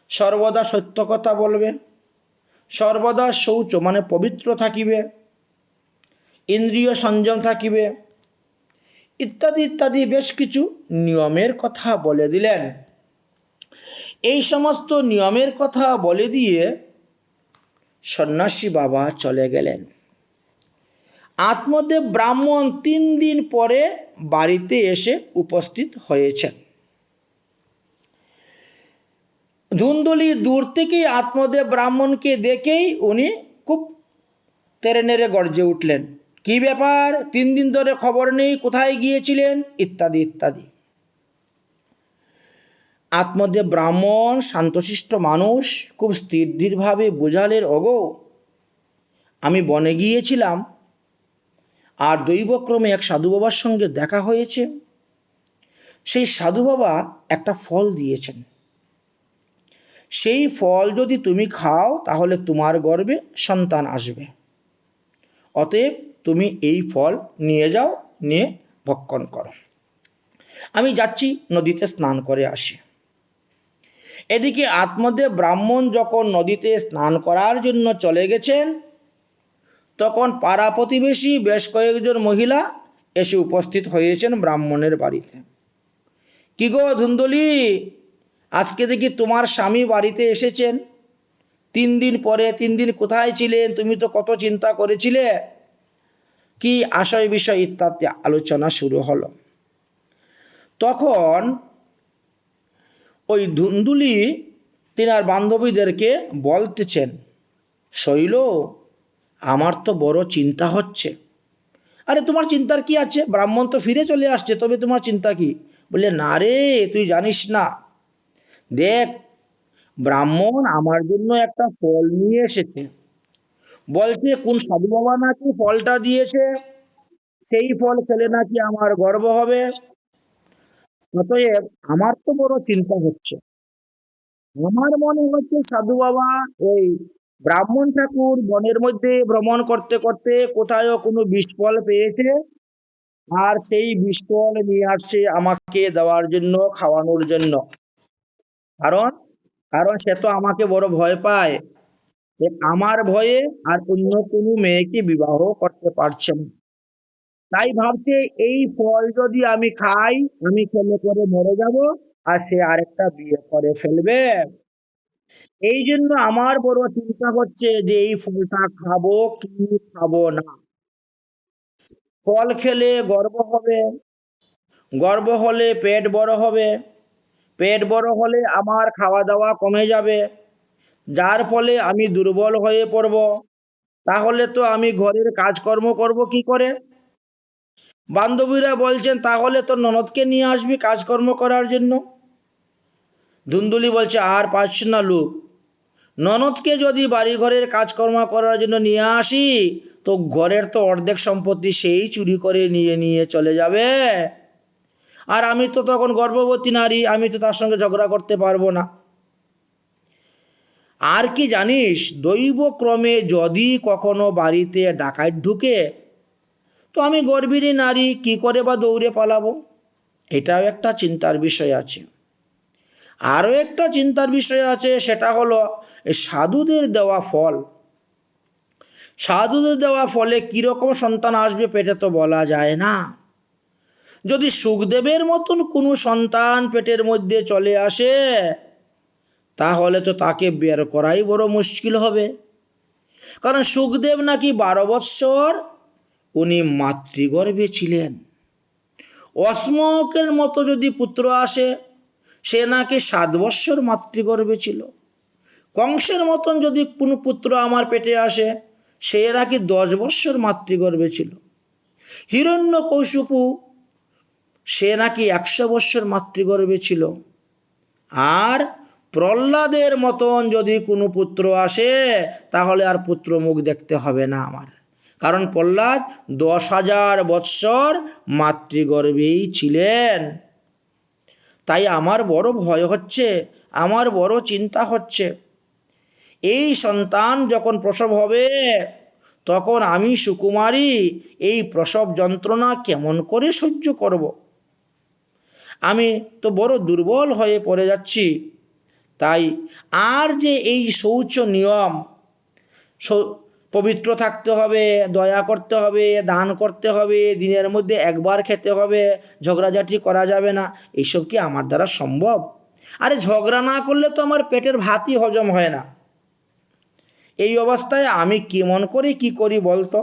সর্বদা সত্য কথা বলবে, সর্বদা শৌচ মানে পবিত্র থাকিবে, ইন্দ্রিয় সংযম থাকিবে, ইত্যাদি ইত্যাদি বেশ কিছু নিয়মের কথা বলে দিলেন। এই সমস্ত নিয়মের কথা বলে দিয়ে সন্ন্যাসী বাবা চলে গেলেন। আত্মদেব ব্রাহ্মণ 3 দিন পরে বাড়িতে এসে উপস্থিত হয়েছেন। ধুন্দুলি দূর থেকেই আত্মদেব ব্রাহ্মণকে দেখেই উনি খুব তেড়ে নেড়ে গর্জে উঠলেন, কি ব্যাপার, 3 দিন ধরে খবর নেই, কোথায় গিয়েছিলেন, ইত্যাদি ইত্যাদি। আত্মদেব ব্রাহ্মণ শান্তশিষ্ট মানুষ, খুব স্থিরভাবে বোঝালেন, ওগো আমি বনে গিয়েছিলাম, আর দৈবক্রমে এক সাধু বাবার সঙ্গে দেখা হয়েছে। সেই সাধু বাবা একটা ফল দিয়েছেন, সেই ফল যদি তুমি খাও তাহলে তোমার গর্ভে সন্তান আসবে, অতএব তুমি এই ফল নিয়ে যাও, নিয়ে ভক্ষণ করো। আমি যাচ্ছি নদীতে স্নান করে আসি। এদিকে আত্মদেব ব্রাহ্মণ যখন নদীতে স্নান করার জন্য চলে গেছেন, তখন পাড়া প্রতিবেশী বেশ কয়েকজন মহিলা এসে উপস্থিত হয়েছেন ব্রাহ্মণের বাড়িতে। কি গো ধুন্দুলি, আজকে দেখি তোমার স্বামী বাড়িতে এসেছেন, 3 দিন পরে, 3 দিন কোথায় ছিলেন, তুমি তো কত চিন্তা করেছিলে, কি আশয় বিষয় ইত্যাদি আলোচনা শুরু হলো। তখন ওই ধুন্দুলি তিনার বান্ধবীদেরকে বলতেছেন, শৈল, আমার তো বড় চিন্তা হচ্ছে। আরে তোমার চিন্তার কি আছে, ব্রাহ্মণ তো ফিরে চলে আসছে, তবে তোমার চিন্তা কি? বললে, না রে, তুই জানিস না, দেখ ব্রাহ্মণ আমার জন্য একটা ফল নিয়ে এসেছে, বলছে কোন সাধু বাবা নাকি ফলটা দিয়েছে, সেই ফল খেলে নাকি আমার গর্ব হবে। অতএব আমার তো বড় চিন্তা হচ্ছে। আমার মনে হচ্ছে সাধু বাবা এই ব্রাহ্মণ ঠাকুর বনের মধ্যে ভ্রমণ করতে করতে কোথাও কোনো বিষ ফল পেয়েছে, আর সেই বিষ ফল নিয়ে আসছে আমাকে দেওয়ার জন্য, খাওয়ানোর জন্য। কারণ কারণ সে তো আমাকে বড় ভয় পায়, যে আমার ভয়ে আর অন্য কোনো মেয়েকে বিবাহ করতে পারছে না। তাই ভাবছে এই ফল যদি আমি খাই, আমি খেলে করে মরে যাব, আর সে আরেকটা বিয়ে করে ফেলবে। এই জন্য আমার বড় চিন্তা হচ্ছে যে এই ফলটা খাবো কি খাবো না। ফল খেলে গর্ব হবে, গর্ব হলে পেট বড় হবে, পেট বড় হলে আমার খাওয়া দাওয়া কমে যাবে, যার ফলে আমি দুর্বল হয়ে পড়ব। তাহলে তো আমি ঘরের কাজকর্ম করব কি করে? বান্ধবীরা বলছেন, তাহলে তো ননদকে নিয়ে আসবি কাজকর্ম করার জন্য। ধুন্দুলি বলছে, আর পাচ্ছি না লোক, ননদকে যদি বাড়ি ঘরের কাজকর্ম করার জন্য নিয়ে আসি, তো ঘরের তো অর্ধেক সম্পত্তি সেই চুরি করে নিয়ে নিয়ে চলে যাবে, আর আমি তো তখন গর্ভবতী নারী, আমি তো তার সঙ্গে ঝগড়া করতে পারবো না। আর কি জানিস, দৈবক্রমে যদি কখনো বাড়িতে ডাকাত ঢুকে, তো আমি গর্ভিণী নারী, কি করে বা দৌড়ে পালাবো? এটাও একটা চিন্তার বিষয় আছে। আরও একটা চিন্তার বিষয় আছে, সেটা হলো এই সাধুদের দেওয়া ফল। সাধুদের দেওয়া ফলে কিরকম সন্তান আসবে পেটে তো বলা যায় না। যদি সুখদেবের মতন কোনো সন্তান পেটের মধ্যে চলে আসে, তাহলে তো তাকে বের করাই বড় মুশকিল হবে। কারণ সুখদেব নাকি 12 বৎসর উনি মাতৃগর্ভে ছিলেন। অশ্মকের মতো যদি পুত্র আসে, সে নাকি 7 বৎসর মাতৃগর্ভে ছিল। কংসের মতন যদি কোনো পুত্র আমার পেটে আসে, সে নাকি 10 বৎসর মাতৃগর্ভে ছিল। হিরণ্যকশিপু, সে নাকি 100 বৎসর মাতৃগর্ভে ছিল। আর প্রহ্লাদের মতন যদি কোনো পুত্র আসে, তাহলে আর পুত্র মুখ দেখতে হবে না আমার, কারণ প্রহ্লাদ 10,000 বৎসর মাতৃগর্ভেই ছিলেন। তাই আমার বড় ভয় হচ্ছে, আমার বড় চিন্তা হচ্ছে, এই সন্তান যখন প্রসব হবে, তখন আমি সুকুমারী এই প্রসব যন্ত্রণা কেমন করে সহ্য করব? আমি তো বড় দুর্বল হয়ে পড়ে যাচ্ছি। তাই আর যে এই শৌচ নিয়ম, পবিত্র থাকতে হবে, দয়া করতে হবে, দান করতে হবে, দিনের মধ্যে একবার খেতে হবে, ঝগড়াঝাটি করা যাবে না, এইসব কি আমার দ্বারা সম্ভব? আরে ঝগড়া না করলে তো আমার পেটের ভাতই হজম হয় না। এই অবস্থায় আমি কেমন করে কি করি বলতো?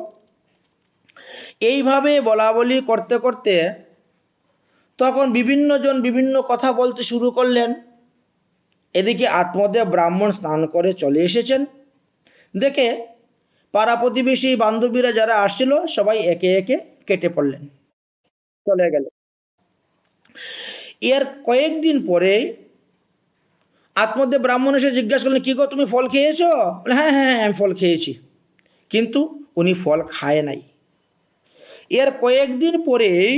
এইভাবে বলা বলি করতে করতে তখন বিভিন্ন জন বিভিন্ন কথা বলতে শুরু করলেন। এদিকে আত্মদেব ব্রাহ্মণ স্নান করে চলে এসেছেন। দেখে পাড়া প্রতিবেশী বান্ধবীরা যারা আসছিল সবাই একে একে কেটে পড়লেন, চলে গেল। এর কয়েকদিন পরে আত্মদেব ব্রাহ্মণ এসে জিজ্ঞাসা করলেন, কি গো তুমি ফল খেয়েছো? হ্যাঁ হ্যাঁ হ্যাঁ, আমি ফল খেয়েছি। কিন্তু উনি ফল খায় নাই। এর কয়েকদিন পরেই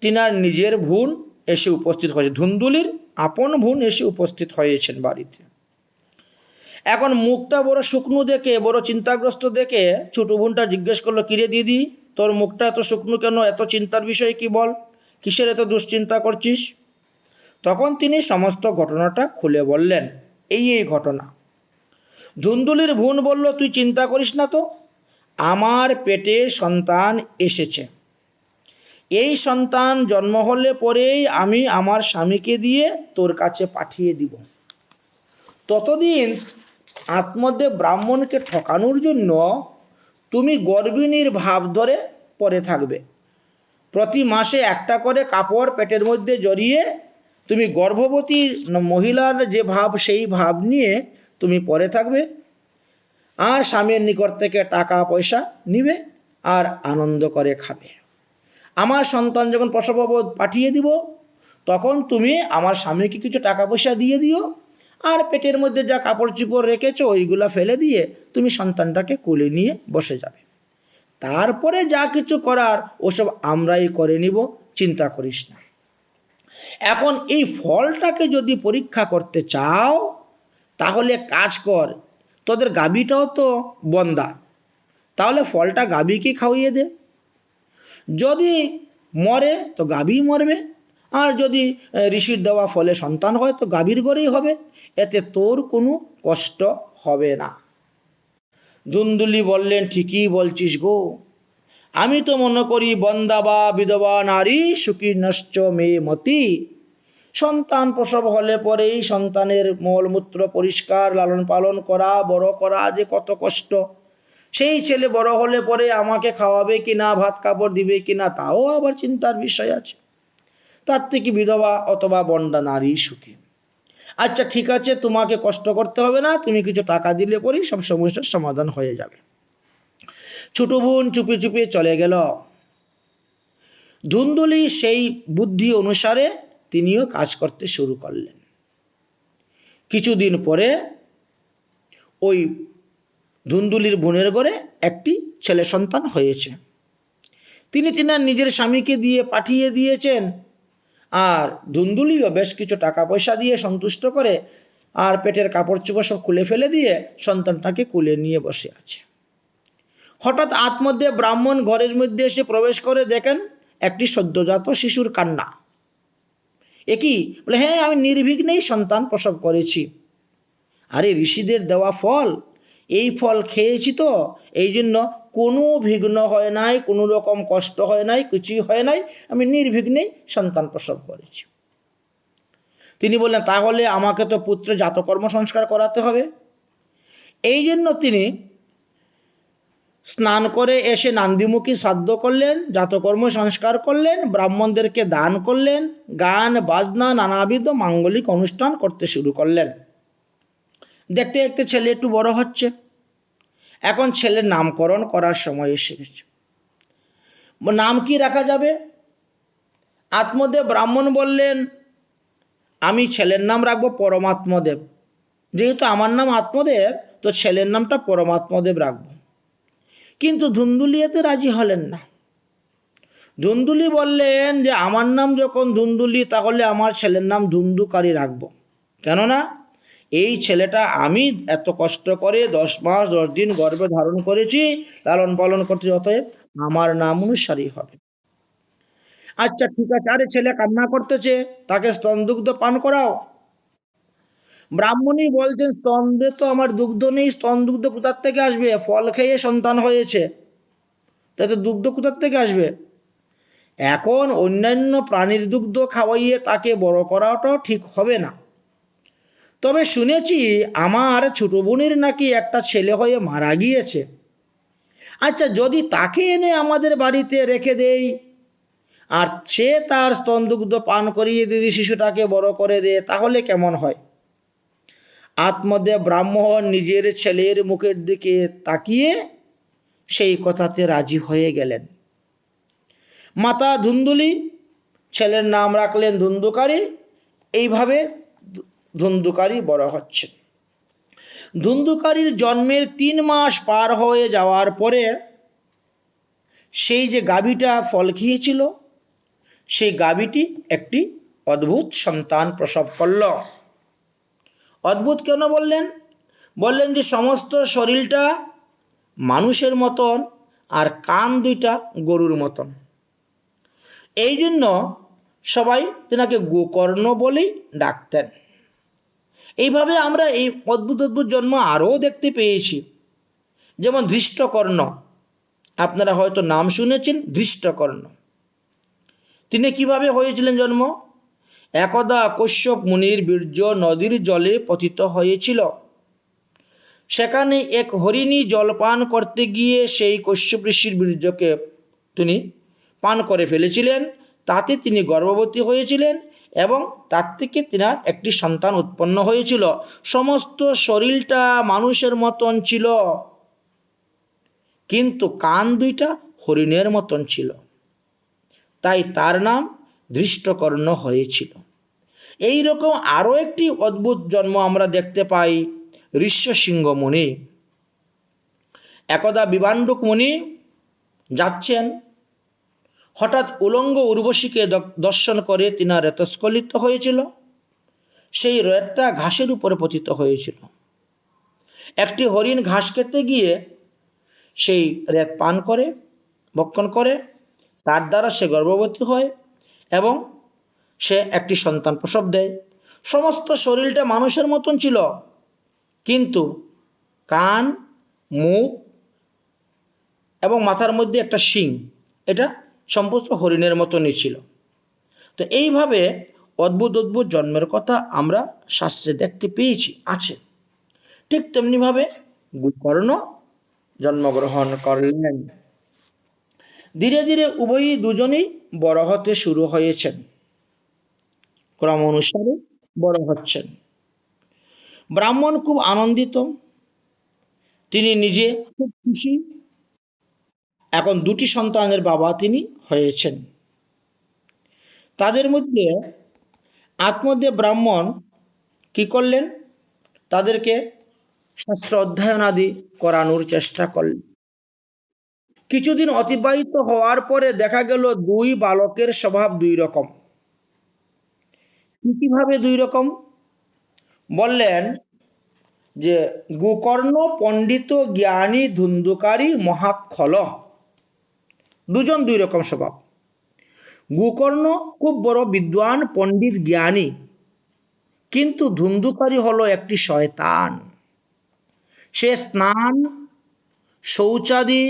তিনার নিজের বোন এসে উপস্থিত হয়েছে, ধুন্দুলির আপন বোন এসে উপস্থিত হয়েছেন বাড়িতে। এখন মুখটা বড় শুকনো দেখে, বড় চিন্তাগ্রস্ত দেখে ছোট বোনটা জিজ্ঞেস করলো, কিরে দিদি, তোর মুখটা এত শুকনো কেন? এত চিন্তার বিষয় কি বল? কিসের এত দুশ্চিন্তা করছিস? তখন তিনি সমস্ত ঘটনাটা খুলে বললেন, এই ঘটনা। ধুন্দুলির বোন বলল, তুই চিন্তা করিস না তো, আমার পেটে সন্তান এসেছে। এই সন্তান জন্ম হলে পরেই আমি আমার স্বামীকে দিয়ে তোর কাছে পাঠিয়ে দিব। ততদিন আত্মদেব ব্রাহ্মণকে ঠকানোর জন্য তুমি গর্ভিণীর ভাব ধরে পরে থাকবে। প্রতি মাসে একটা করে কাপড় পেটের মধ্যে জড়িয়ে তুমি গর্ভবতী মহিলার যে ভাব, সেই ভাব নিয়ে তুমি পরে থাকবে, আর স্বামীর নিকট থেকে টাকা পয়সা নিবে আর আনন্দ করে খাবে। আমার সন্তান যখন প্রসব পাঠিয়ে দিব, তখন তুমি আমার স্বামীকে কিছু টাকা পয়সা দিয়ে দিও, আর পেটের মধ্যে যা কাপড় চোপড় রেখেছো ওইগুলা ফেলে দিয়ে তুমি সন্তানটাকে কোলে নিয়ে বসে যাবে। তারপরে যা কিছু করার ওসব আমরাই করে নিব, চিন্তা করিস না। এখন এই ফলটাকে যদি পরীক্ষা করতে চাও তাহলে কাজ কর, তোদের গাভীটাও তো বন্দা, তাহলে ফলটা গাভীকে খাওয়িয়ে দে। যদি মরে তো গাভী মরবে, আর যদি ঋষির দেওয়া ফলে সন্তান হয় তো গাভীর গড়েই হবে, এতে তোর কোনো কষ্ট হবে না। ধুন্দুলি বললেন, ঠিকই বলছিস গো, আমি তো মনে করি বন্দা বা বিধবা নারী সুখী নশ্চ মে মতি। সন্তান প্রসব হলে পরেই সন্তানের মলমূত্র পরিষ্কার, লালন পালন করা, বড় করা যে কত কষ্ট। সেই ছেলে বড় হলে পরে আমাকে খাওয়াবে কিনা, ভাত কাপড় দিবে কিনা, তাও আবার চিন্তার বিষয় আছে। তার থেকে বিধবা অথবা বন্দা নারী সুখী। আচ্ছা ঠিক আছে, তোমাকে কষ্ট করতে হবে না, তুমি কিছু টাকা দিলে পরেই সব সমস্যার সমাধান হয়ে যাবে। ছোট বোন চুপি চুপি চলে গেল। ধুন্দুলি সেই বুদ্ধি অনুসারে তিনিও কাজ করতে শুরু করলেন। কিছুদিন পরে ওই ধুন্দুলির বোনের ঘরে একটি ছেলে সন্তান হয়েছে। তিনি তিনার নিজের স্বামীকে দিয়ে পাঠিয়ে দিয়েছেন, আর ধুন্দুলিও বেশ কিছু টাকা পয়সা দিয়ে সন্তুষ্ট করে আর পেটের কাপড় চোপড় সব খুলে ফেলে দিয়ে সন্তানটাকে কোলে নিয়ে বসে আছে। হঠাৎ আত্মদেব ব্রাহ্মণ ঘরের মধ্যে এসে প্রবেশ করে দেখেন একটি সদ্যজাত শিশুর কান্না। একই বলে, হ্যাঁ আমি নির্বিঘ্নেই সন্তান প্রসব করেছি। আরে ঋষিদের দেওয়া ফল, এই ফল খেয়েছি তো এই জন্য কোনো বিঘ্ন হয় নাই, কোনো রকম কষ্ট হয় নাই, কিছুই হয় নাই, আমি নির্বিঘ্নেই সন্তান প্রসব করেছি। তিনি বললেন, তাহলে আমাকে তো পুত্রের জাতকর্ম সংস্কার করাতে হবে। এই জন্য তিনি স্নান করে এসে নান্দিমুখী শ্রাদ্ধ করলেন, জাতকর্ম সংস্কার করলেন, ব্রাহ্মণদেরকে দান করলেন, গান বাজনা নানাবিধ মাঙ্গলিক অনুষ্ঠান করতে শুরু করলেন। দেখতে দেখতে ছেলে একটু বড় হচ্ছে। এখন ছেলের নামকরণ করার সময় এসে গেছে। নাম কি রাখা যাবে? আত্মদেব ব্রাহ্মণ বললেন, আমি ছেলের নাম রাখবো পরমাত্মদেব। যেহেতু আমার নাম আত্মদেব, তো ছেলের নামটা পরমাত্মদেব রাখবো। কিন্তু ধুন্দুলি এতে রাজি হলেন না। ধুন্দুলি বললেন যে আমার নাম যখন ধুন্দুলি, তাহলে আমার ছেলের নাম ধুন্দুকারী রাখবো। কেননা এই ছেলেটা আমি এত কষ্ট করে 10 মাস 10 দিন গর্ভে ধারণ করেছি, লালন পালন করতে, অতএব আমার নাম অনুসারী হবে। আচ্ছা ঠিক আছে, আরে ছেলে কান্না করতেছে, তাকে স্তন দুগ্ধ পান করাও। ব্রাহ্মণী বলছেন, স্তনে তো আমার দুগ্ধ নেই, স্তন দুগ্ধ কোথার থেকে আসবে? ফল খেয়ে সন্তান হয়েছে, তাতে দুগ্ধ কোথার থেকে আসবে? এখন অন্যান্য প্রাণীর দুগ্ধ খাওয়াইয়ে তাকে বড় করাটাও ঠিক হবে না। তবে শুনেছি আমার ছোট বোনের নাকি একটা ছেলে হয়ে মারা গিয়েছে, আচ্ছা, যদি তাকে এনে আমাদের বাড়িতে রেখে দেই আর সে তার স্তনদুগ্ধ পান করিয়ে যদি শিশুটাকে বড় করে দেয়, তাহলে কেমন হয়? আত্মদেব ব্রাহ্মণ নিজের ছেলের মুখের দিকে তাকিয়ে সেই কথাতে রাজি হয়ে গেলেন। মাতা ধুন্দুলি, ছেলের নাম রাখলেন ধুন্ধুকারী। এইভাবে ধুন্ধুকারী বড় হচ্ছে। ধুন্ধুকারীর জন্মের 3 মাস পার হয়ে যাওয়ার পরে সেই যে গাভীটা ফল খেয়েছিল, সেই গাভীটি একটি অদ্ভুত সন্তান প্রসব করল। অদ্ভুত কেন বললেন? বললেন যে সমস্ত শরীরটা মানুষের মতন আর কান দুইটা গরুর মতন। এই জন্য সবাই তেনাকে গোকর্ণ বলেই ডাকতেন। এইভাবে আমরা এই অদ্ভুত অদ্ভুত জন্ম আরও দেখতে পেয়েছি। যেমন ধৃষ্টকর্ণ, আপনারা হয়তো নাম শুনেছেন ধৃষ্টকর্ণ। তিনি কিভাবে হয়েছিলেন জন্ম? একদা কশ্যপ মুনির বীর্য নদীর জলে পতিত হয়েছিল। সেখানে এক হরিণী জল পান করতে গিয়ে সেই কশ্যপ ঋষির বীর্যকে তিনি পান করে ফেলেছিলেন। তাতে তিনি গর্ভবতী হয়েছিলেন এবং তার থেকে তিনার একটি সন্তান উৎপন্ন হয়েছিল। সমস্ত শরীরটা মানুষের মতন ছিল, কিন্তু কান দুইটা হরিণের মতন ছিল, তাই তার নাম ধৃষ্টকর্ণ হয়েছিল। এই রকম আরো একটি অদ্ভুত জন্ম আমরা দেখতে পাই ঋষ্যশৃঙ্গ মুনি। একদা বিবান্ডুক মুনি যাচ্ছেন, হঠাৎ উলঙ্গ উর্বশীকে দর্শন করে তিনার রেতস্খলিত হয়েছিল। সেই রেতটা ঘাসের উপরে পতিত হয়েছিল। একটি হরিণ ঘাস খেতে গিয়ে সেই রেত পান করে, ভক্ষণ করে, তার দ্বারা সে গর্ভবতী হয় এবং সে একটি সন্তান প্রসব দেয়। সমস্ত শরীরটা মানুষের মতন ছিল, কিন্তু কান, মুখ এবং মাথার মধ্যে একটা শিং, এটা সম্পূর্ণ হরিণের মতনই ছিল। তো এইভাবে অদ্ভুত অদ্ভুত জন্মের কথা আমরা শাস্ত্রে দেখতে পেয়েছি, আছে। ঠিক তেমনিভাবে গোকর্ণ জন্মগ্রহণ করলেন। ধীরে ধীরে উভয়ই দুজনেই বড় হতে শুরু হয়েছেন, ক্রম অনুসারে বড় হচ্ছেন। ব্রাহ্মণ খুব আনন্দিত, তিনি নিজে খুব খুশি। এখন 2টি সন্তানের বাবা তিনি হয়েছেন। তাদের মধ্যে আত্মদেব ব্রাহ্মণ কি করলেন? তাদেরকে শাস্ত্র অধ্যয়ন আদি করানোর চেষ্টা করলেন। কিছুদিন অতিবাহিত হওয়ার পরে দেখা গেল 2 বালকের স্বভাব 2 রকম। কিভাবে 2 রকম? বললেন যে গোকর্ণ পণ্ডিত জ্ঞানী ধুন্ধুকারী মহাক্ষল, দুজন 2 রকম স্বভাব। গোকর্ণ খুব বড় বিদ্বান পণ্ডিত জ্ঞানী, কিন্তু ধুন্ধুকারী হলো একটি শয়তান। সে স্নান, শৌচাদি,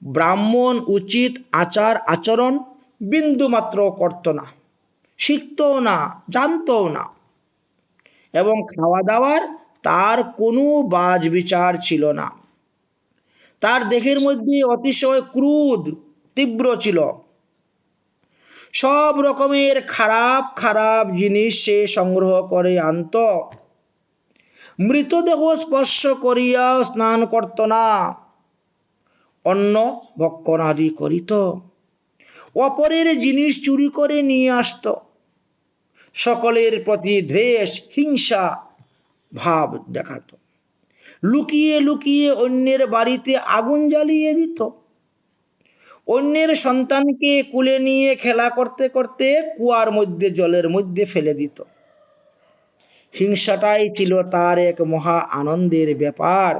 ব্রাহ্মণ উচিত আচার আচরণ বিন্দু মাত্র করত না, শিখতও না, জানতও না, এবং খাওয়া দাওয়ার তার কোনো বাজ বিচার ছিল না। তার দেহের মধ্যে অতিশয় ক্রোধ তীব্র ছিল। সব রকমের খারাপ খারাপ জিনিস সে সংগ্রহ করে আনত। মৃতদেহ স্পর্শ করিয়া স্নান করত না, অন্ন ভক্ষণ আদি করিত। অপরের জিনিস চুরি করে নিয়ে আসত। সকলের প্রতি দ্বেষ হিংসা ভাব দেখাত। লুকিয়ে লুকিয়ে অন্যের বাড়িতে আগুন জ্বালিয়ে দিত। অন্যের সন্তানকে কুলে নিয়ে খেলা করতে করতে কুয়ার মধ্যে জলের মধ্যে ফেলে দিত। হিংসাটাই ছিল তার এক মহা আনন্দের ব্যাপার।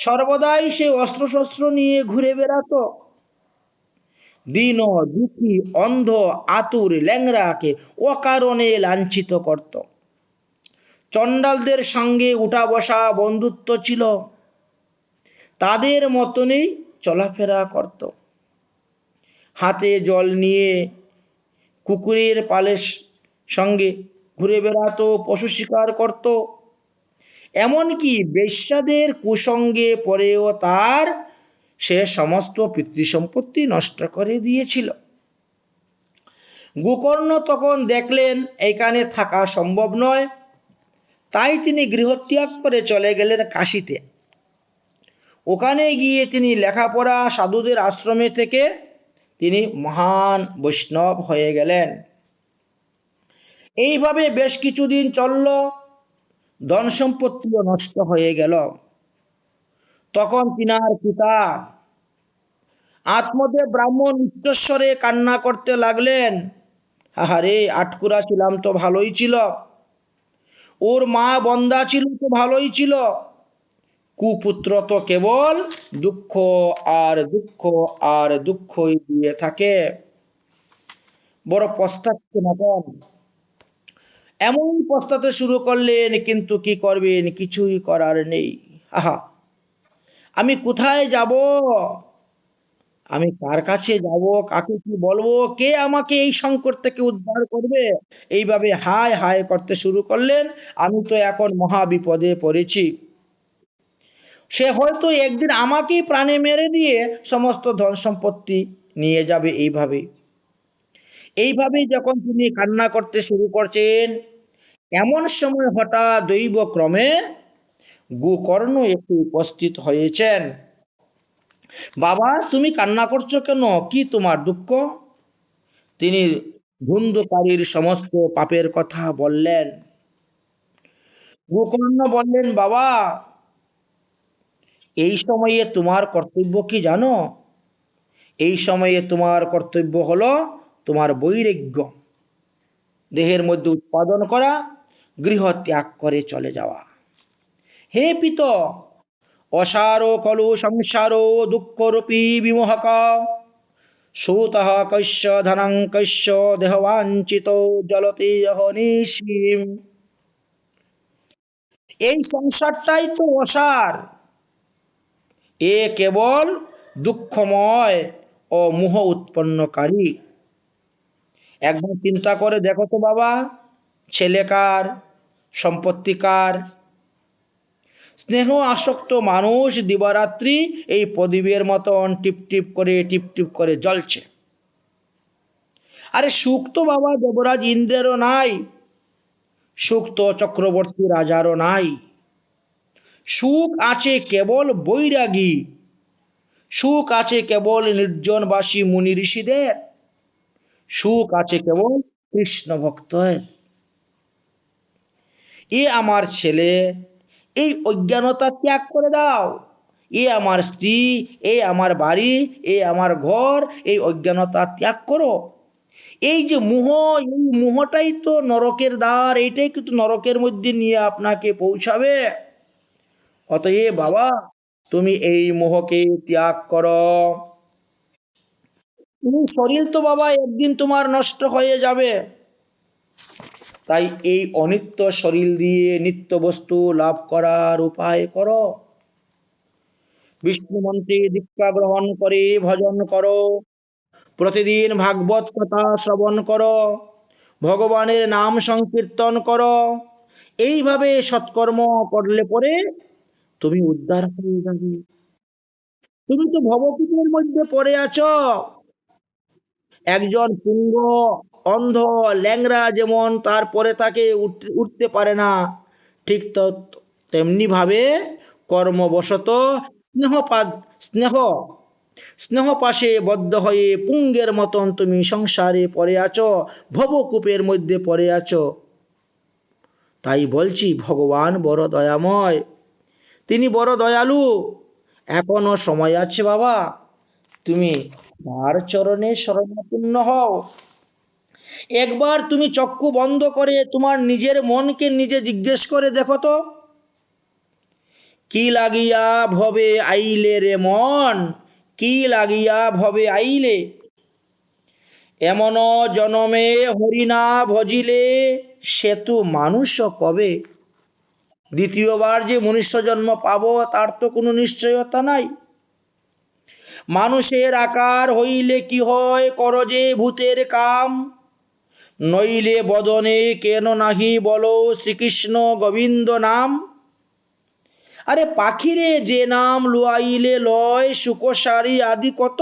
সর্বদাই সে অস্ত্রশস্ত্র নিয়ে ঘুরে বেড়াত। দীন, দুঃখী, অন্ধ, আতুর, ল্যাংড়াকে অকারণে লাঞ্ছিত করত। চণ্ডালদের সঙ্গে উঠা বসা বন্ধুত্ব ছিল, তাদের মতনই চলাফেরা করত। হাতে জল নিয়ে কুকুরের পালের সঙ্গে ঘুরে বেড়াতো, পশু শিকার করত। এমনকি বেশ্যাদের কুসঙ্গে পড়েও তার সে সমস্ত পিতৃসম্পত্তি নষ্ট করে দিয়েছিল। গোকর্ণ তখন দেখলেন এখানে থাকা সম্ভব নয়, তাই তিনি গৃহত্যাগ করে চলে গেলেন কাশীতে। ওখানে গিয়ে তিনি লেখাপড়া সাধুদের আশ্রমে থেকে তিনি মহান বৈষ্ণব হয়ে গেলেন। এইভাবে বেশ কিছুদিন চলল, ধন সম্পত্তিও নষ্ট হয়ে গেল। তখন তিনার পিতা আত্মদেব ব্রাহ্মণ উচ্চস্বরে কান্না করতে লাগলেন, আহারে, আটকুরা ছিলাম তো ভালোই ছিল, ওর মা বন্দা ছিল তো ভালোই ছিল, কুপুত্র তো কেবল দুঃখ আর দুঃখ আর দুঃখই দিয়ে থাকে। বড় পস্তাচ্ছেন এখন। এমনই পস্তাতে শুরু করলেন, কিন্তু কি করবেন, কিছুই করার নেই। আহা, আমি কোথায় যাব, আমি কার কাছে যাব, কাকে কি বলবো, কে আমাকে এই সংকট থেকে উদ্ধার করবে? এইভাবে হায় হায় করতে শুরু করলেন, আমি তো এখন মহা বিপদে পড়েছি। সে হয়তো একদিন আমাকেই প্রাণে মেরে দিয়ে সমস্ত ধন সম্পত্তি নিয়ে যাবে। এইভাবেই যখন তিনি কান্না করতে শুরু করছেন, এমন সময় হঠাৎ দৈব ক্রমে গোকর্ণ একটু উপস্থিত হয়েছেন। বাবা, তুমি কান্না করছো কেন, কি তোমার দুঃখ? তিনি ধুন্ধকারীর সমস্ত পাপের কথা বললেন। গোকর্ণ বললেন, বাবা, এই সময়ে তোমার কর্তব্য কি জানো? এই সময়ে তোমার কর্তব্য হলো তোমার বৈরাগ্য, দেহের মধ্যে উৎপাদন করা, গৃহ ত্যাগ করে চলে যাওয়া। হে পিত, অসারো কলু সংসারো দুঃখরূপী বিমোহক সুতঃ কৈশ্য ধনং কৈশ্য দেহবাঞ্চিত জলতে অহনিশীম। এই সংসারটাই তো অসার, এ কেবল দুঃখময় ও মোহ উৎপন্নকারী। একবার চিন্তা করে দেখো তো বাবা, ছেলে কার, সম্পত্তি কার? স্নেহ আসক্ত মানুষ দিবারাত্রি এই প্রদীপের মতন টিপ টিপ করে জ্বলছে। আরে সুখ তো বাবা দেবরাজ ইন্দ্রেরও নাই, সুখ তো চক্রবর্তী রাজারও নাই। সুখ আছে কেবল বৈরাগী, সুখ আছে কেবল নির্জনবাসী মুনি ঋষিদের, সুখ আছে কেবল কৃষ্ণ ভক্তের। এ আমার ছেলে, এই অজ্ঞানতা ত্যাগ করে দাও। এ আমার স্ত্রী, এ আমার বাড়ি, এ আমার ঘর, এই অজ্ঞানতা ত্যাগ করো। এই যে মোহ, এই মোহটাই তো নরকের দ্বার, এইটাই কিন্তু নরকের মধ্যে নিয়ে আপনাকে পৌঁছাবে। অতএব বাবা, তুমি এই মোহকে ত্যাগ করো। তুমি শরীর তো বাবা একদিন তোমার নষ্ট হয়ে যাবে, তাই এই অনিত্য শরীর দিয়ে নিত্য বস্তু লাভ করার উপায় করো। বিষ্ণু মন্ত্রে দীক্ষা গ্রহণ করে ভজন করো, প্রতিদিন ভাগবত কথা শ্রবণ করো, ভগবানের নাম সংকীর্তন করো। এইভাবে সৎকর্ম করলে পরে তুমি উদ্ধার হয়ে যাবে। তুমি তো ভবকূপের মধ্যে পড়ে আছো। একজন পুঙ্গ, অন্ধ, ল্যাংড়া যেমন তারপরে তাকে উঠতে পারে না, ঠিক তো তেমনি ভাবে কর্মবশত স্নেহপাদ স্নেহ স্নেহ পাশে বদ্ধ হয়ে পুঙ্গের মতন তুমি সংসারে পড়ে আছো, ভবকূপের মধ্যে পড়ে আছো। তাই বলছি, ভগবান বড় দয়াময়, তিনি বড় দয়ালু। এখনো সময় আছে বাবা, তুমি তার চরণে শরণাপন্ন হও। একবার তুমি চক্ষু বন্ধ করে তোমার নিজের মনকে নিজে জিজ্ঞেস করে দেখো তো, কি লাগিয়া ভবে আইলে রে মন, কি লাগিয়া ভবে আইলে? এমন জনমে হরিনা ভজিলে সেতু মানুষ কবে? দ্বিতীয়বার যে মনুষ্য জন্ম পাবো তার তো কোনো নিশ্চয়তা নাই। মানুষের আকার হইলে কি হয়, করজে ভূতের কাম, নইলে বদনে কেন নাহি বলো শ্রীকৃষ্ণ গোবিন্দ নাম। আরে পাখিরে যে নাম লুয়াইলে লয় সুকসারি আদি কত,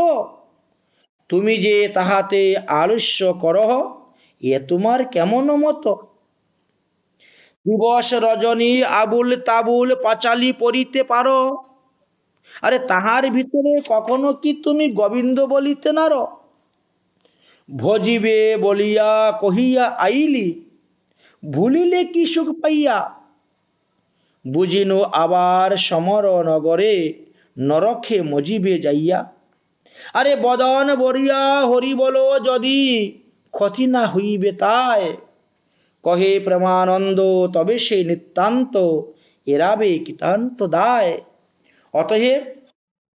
তুমি যে তাহাতে আলস্য করহ, এ তোমার কেমন মত। দিবস রজনী আবুল তাবুল পাঁচালি পড়িতে পারো, আরে তাহার ভিতরে কখনো কি তুমি গোবিন্দ বলিতে নারো। ভজিবে বলিয়া কহিয়া আইলি, ভুলিলে কি সুখ পাইয়া। বুঝিনু আবার সমর নগরে, নরখে মজিবে যাইয়া। আরে বদন বরিয়া হরি বলো যদি, ক্ষতি না হইবে তাই। কহে প্রেমানন্দ তবে সে নিতান্ত, এরাবে কৃতান্ত দায়। অতএব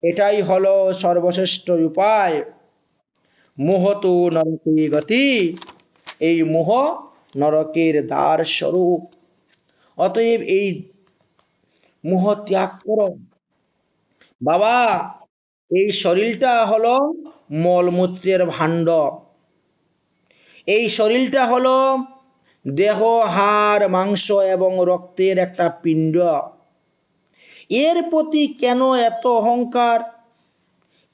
এটাই হলো সর্বশ্রেষ্ঠ উপায়। মোহ তো নরকে গতি, এই মোহ নরকের দ্বার স্বরূপ। অতএব এই মোহ ত্যাগ করো। বাবা, এই শরীরটা হলো মলমূত্রের ভাণ্ড, এই শরীরটা হলো দেহ হাড় মাংস এবং রক্তের একটা পিণ্ড। এর প্রতি কেন এত অহংকার,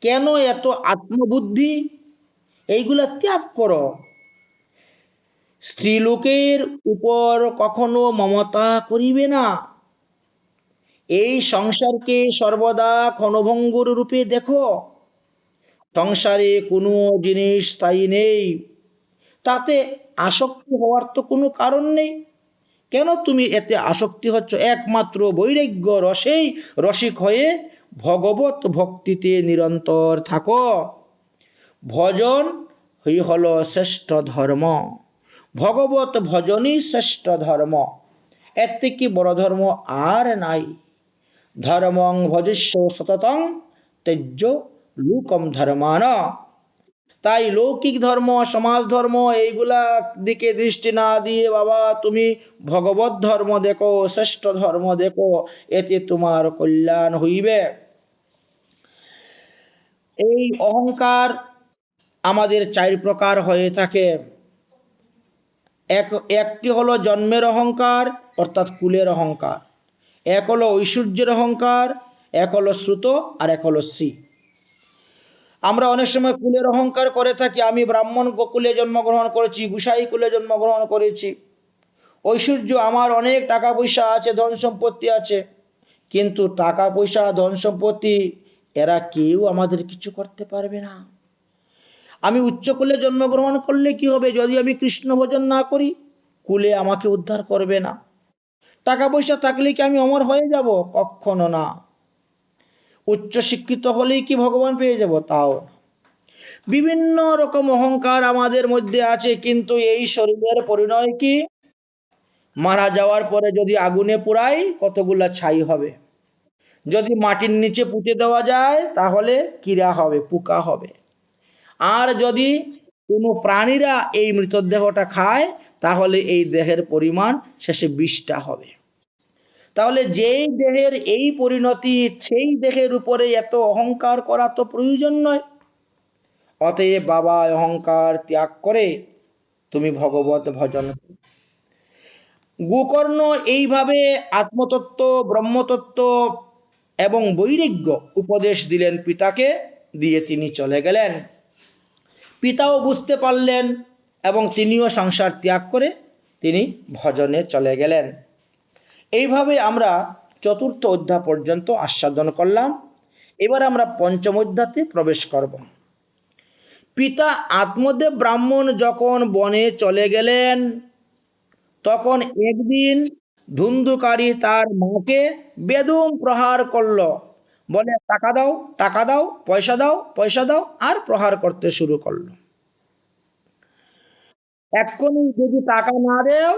কেন এত আত্মবুদ্ধি, এইগুলা ত্যাগ করো। স্ত্রীলোকের উপর কখনো মমতা করিবে না। এই সংসারকে সর্বদা ক্ষণভঙ্গুর রূপে দেখো। সংসারে কোনো জিনিস স্থায়ী নেই, তাতে আসক্তি হওয়ার তো কোনো কারণ নেই। কেন তুমি এতে আসক্তি হচ্ছ? একমাত্র বৈরাগ্য রসেই রসিক হয়ে ভগবত ভক্তিতে নিরন্তর থাকো। ভজন হলো শ্রেষ্ঠ ধর্ম, ভগবত ভজনই শ্রেষ্ঠ ধর্ম। এর থেকে বড় ধর্ম আর নাই। ধর্মং ভজস্য সততং তেজ্য লোকম ধর্মান। তাই লৌকিক ধর্ম সমাজ ধর্ম এইগুলা দিকে দৃষ্টি না দিয়ে বাবা তুমি ভগবত ধর্ম দেখো, শ্রেষ্ঠ ধর্ম দেখো, এতে তোমার কল্যাণ হইবে। এই অহংকার আমাদের চার প্রকার হয়ে থাকে। একটি হলো জন্মের অহংকার অর্থাৎ কুলের অহংকার, এক হলো ঐশ্বর্যের অহংকার, এক হলো শ্রুত, আর এক হলো শ্রী। আমরা অনেক সময় কুলের অহংকার করে থাকি, আমি ব্রাহ্মণ কুলে জন্মগ্রহণ করেছি, গুসাই কুলে জন্মগ্রহণ করেছি। ঐশ্বর্য, আমার অনেক টাকা পয়সা আছে, ধন সম্পত্তি আছে, কিন্তু টাকা পয়সা ধন সম্পত্তি এরা কেউ আমাদের কিছু করতে পারবে না। আমি উচ্চ কুলে জন্মগ্রহণ করলে কি হবে? যদি আমি কৃষ্ণ ভজন না করি, কুলে আমাকে উদ্ধার করবে না। টাকা পয়সা থাকলে কি আমি অমর হয়ে যাব? কখনো না। উচ্চ শিক্ষিত হলেই কি ভগবান পেয়ে যাব? তাও। বিভিন্ন রকম অহংকার আমাদের মধ্যে আছে, কিন্তু এই শরীরের পরিণয় কি? মারা যাওয়ার পরে যদি আগুনে পোড়াই কতগুলা ছাই হবে, যদি মাটির নিচে পুঁতে দেওয়া যায় তাহলে কীরা হবে, পোকা হবে। আর যদি কোনো প্রাণীরা এই মৃতদেহটা খায় তাহলে এই দেহের পরিমাণ শেষে 20টা হবে। তাহলে যেই দেহের এই পরিণতি, সেই দেহের উপরে এত অহংকার করা তো প্রয়োজন নয়। অতএব বাবা অহংকার ত্যাগ করে তুমি ভগবত ভজন। গোকর্ণ এইভাবে আত্মতত্ত্ব, ব্রহ্মতত্ত্ব এবং বৈরাগ্য উপদেশ দিলেন পিতাকে, দিয়ে তিনি চলে গেলেন। পিতাও বুঝতে পারলেন এবং তিনিও সংসার ত্যাগ করে তিনি ভজনে চলে গেলেন। এইভাবে আমরা চতুর্থ অধ্যায় পর্যন্ত আস্বাদন করলাম। এবার আমরা পঞ্চম অধ্যায়ে প্রবেশ করব। পিতা আত্মদেব ব্রাহ্মণ যখন বনে চলে গেলেন, তখন একদিন ধুন্ধুকারী তার মাকে বেদম প্রহার করল। বলে টাকা দাও, টাকা দাও, পয়সা দাও, পয়সা দাও, আর প্রহার করতে শুরু করলো। এক্ষুনি যদি টাকা না দেও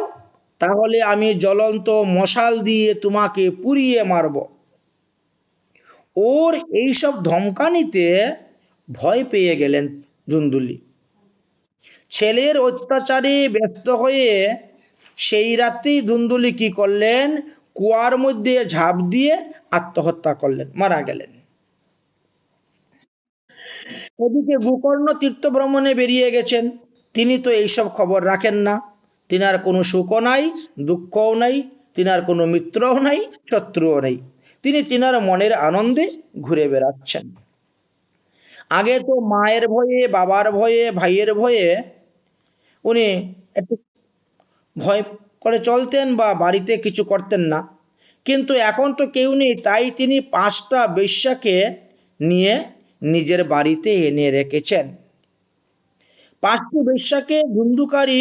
তাহলে আমি জ্বলন্ত মশাল দিয়ে তোমাকে পুড়িয়ে মারব। ওর এইসব ধমকানিতে ভয় পেয়ে গেলেন ধুন্দুলি। ছেলের অত্যাচারে ব্যস্ত হয়ে সেই রাত্রেই ধুন্দুলি কি করলেন? কুয়ার মধ্যে ঝাঁপ দিয়ে আত্মহত্যা করলেন, মারা গেলেন। ওদিকে গোকর্ণ তীর্থ ভ্রমণে বেরিয়ে গেছেন, তিনি তো এইসব খবর রাখেন না। তিনার কোনো সুখও নাই, দুঃখও নাই, তিনার কোনো মিত্রও নাই, শত্রুও নেই। তিনি তিনার মনের আনন্দে ঘুরে বেড়াচ্ছেন। আগে তো মায়ের ভয়ে, বাবার ভয়ে, ভাইয়ের ভয়ে উনি একটু ভয় করে চলতেন বা বাড়িতে কিছু করতেন না। কিন্তু এখন তো কেউ নেই, তাই তিনি 5টা বেশ্যাকে নিয়ে নিজের বাড়িতে এনে রেখেছেন। 5টি বেশ্যাকে ধুন্ধুকারী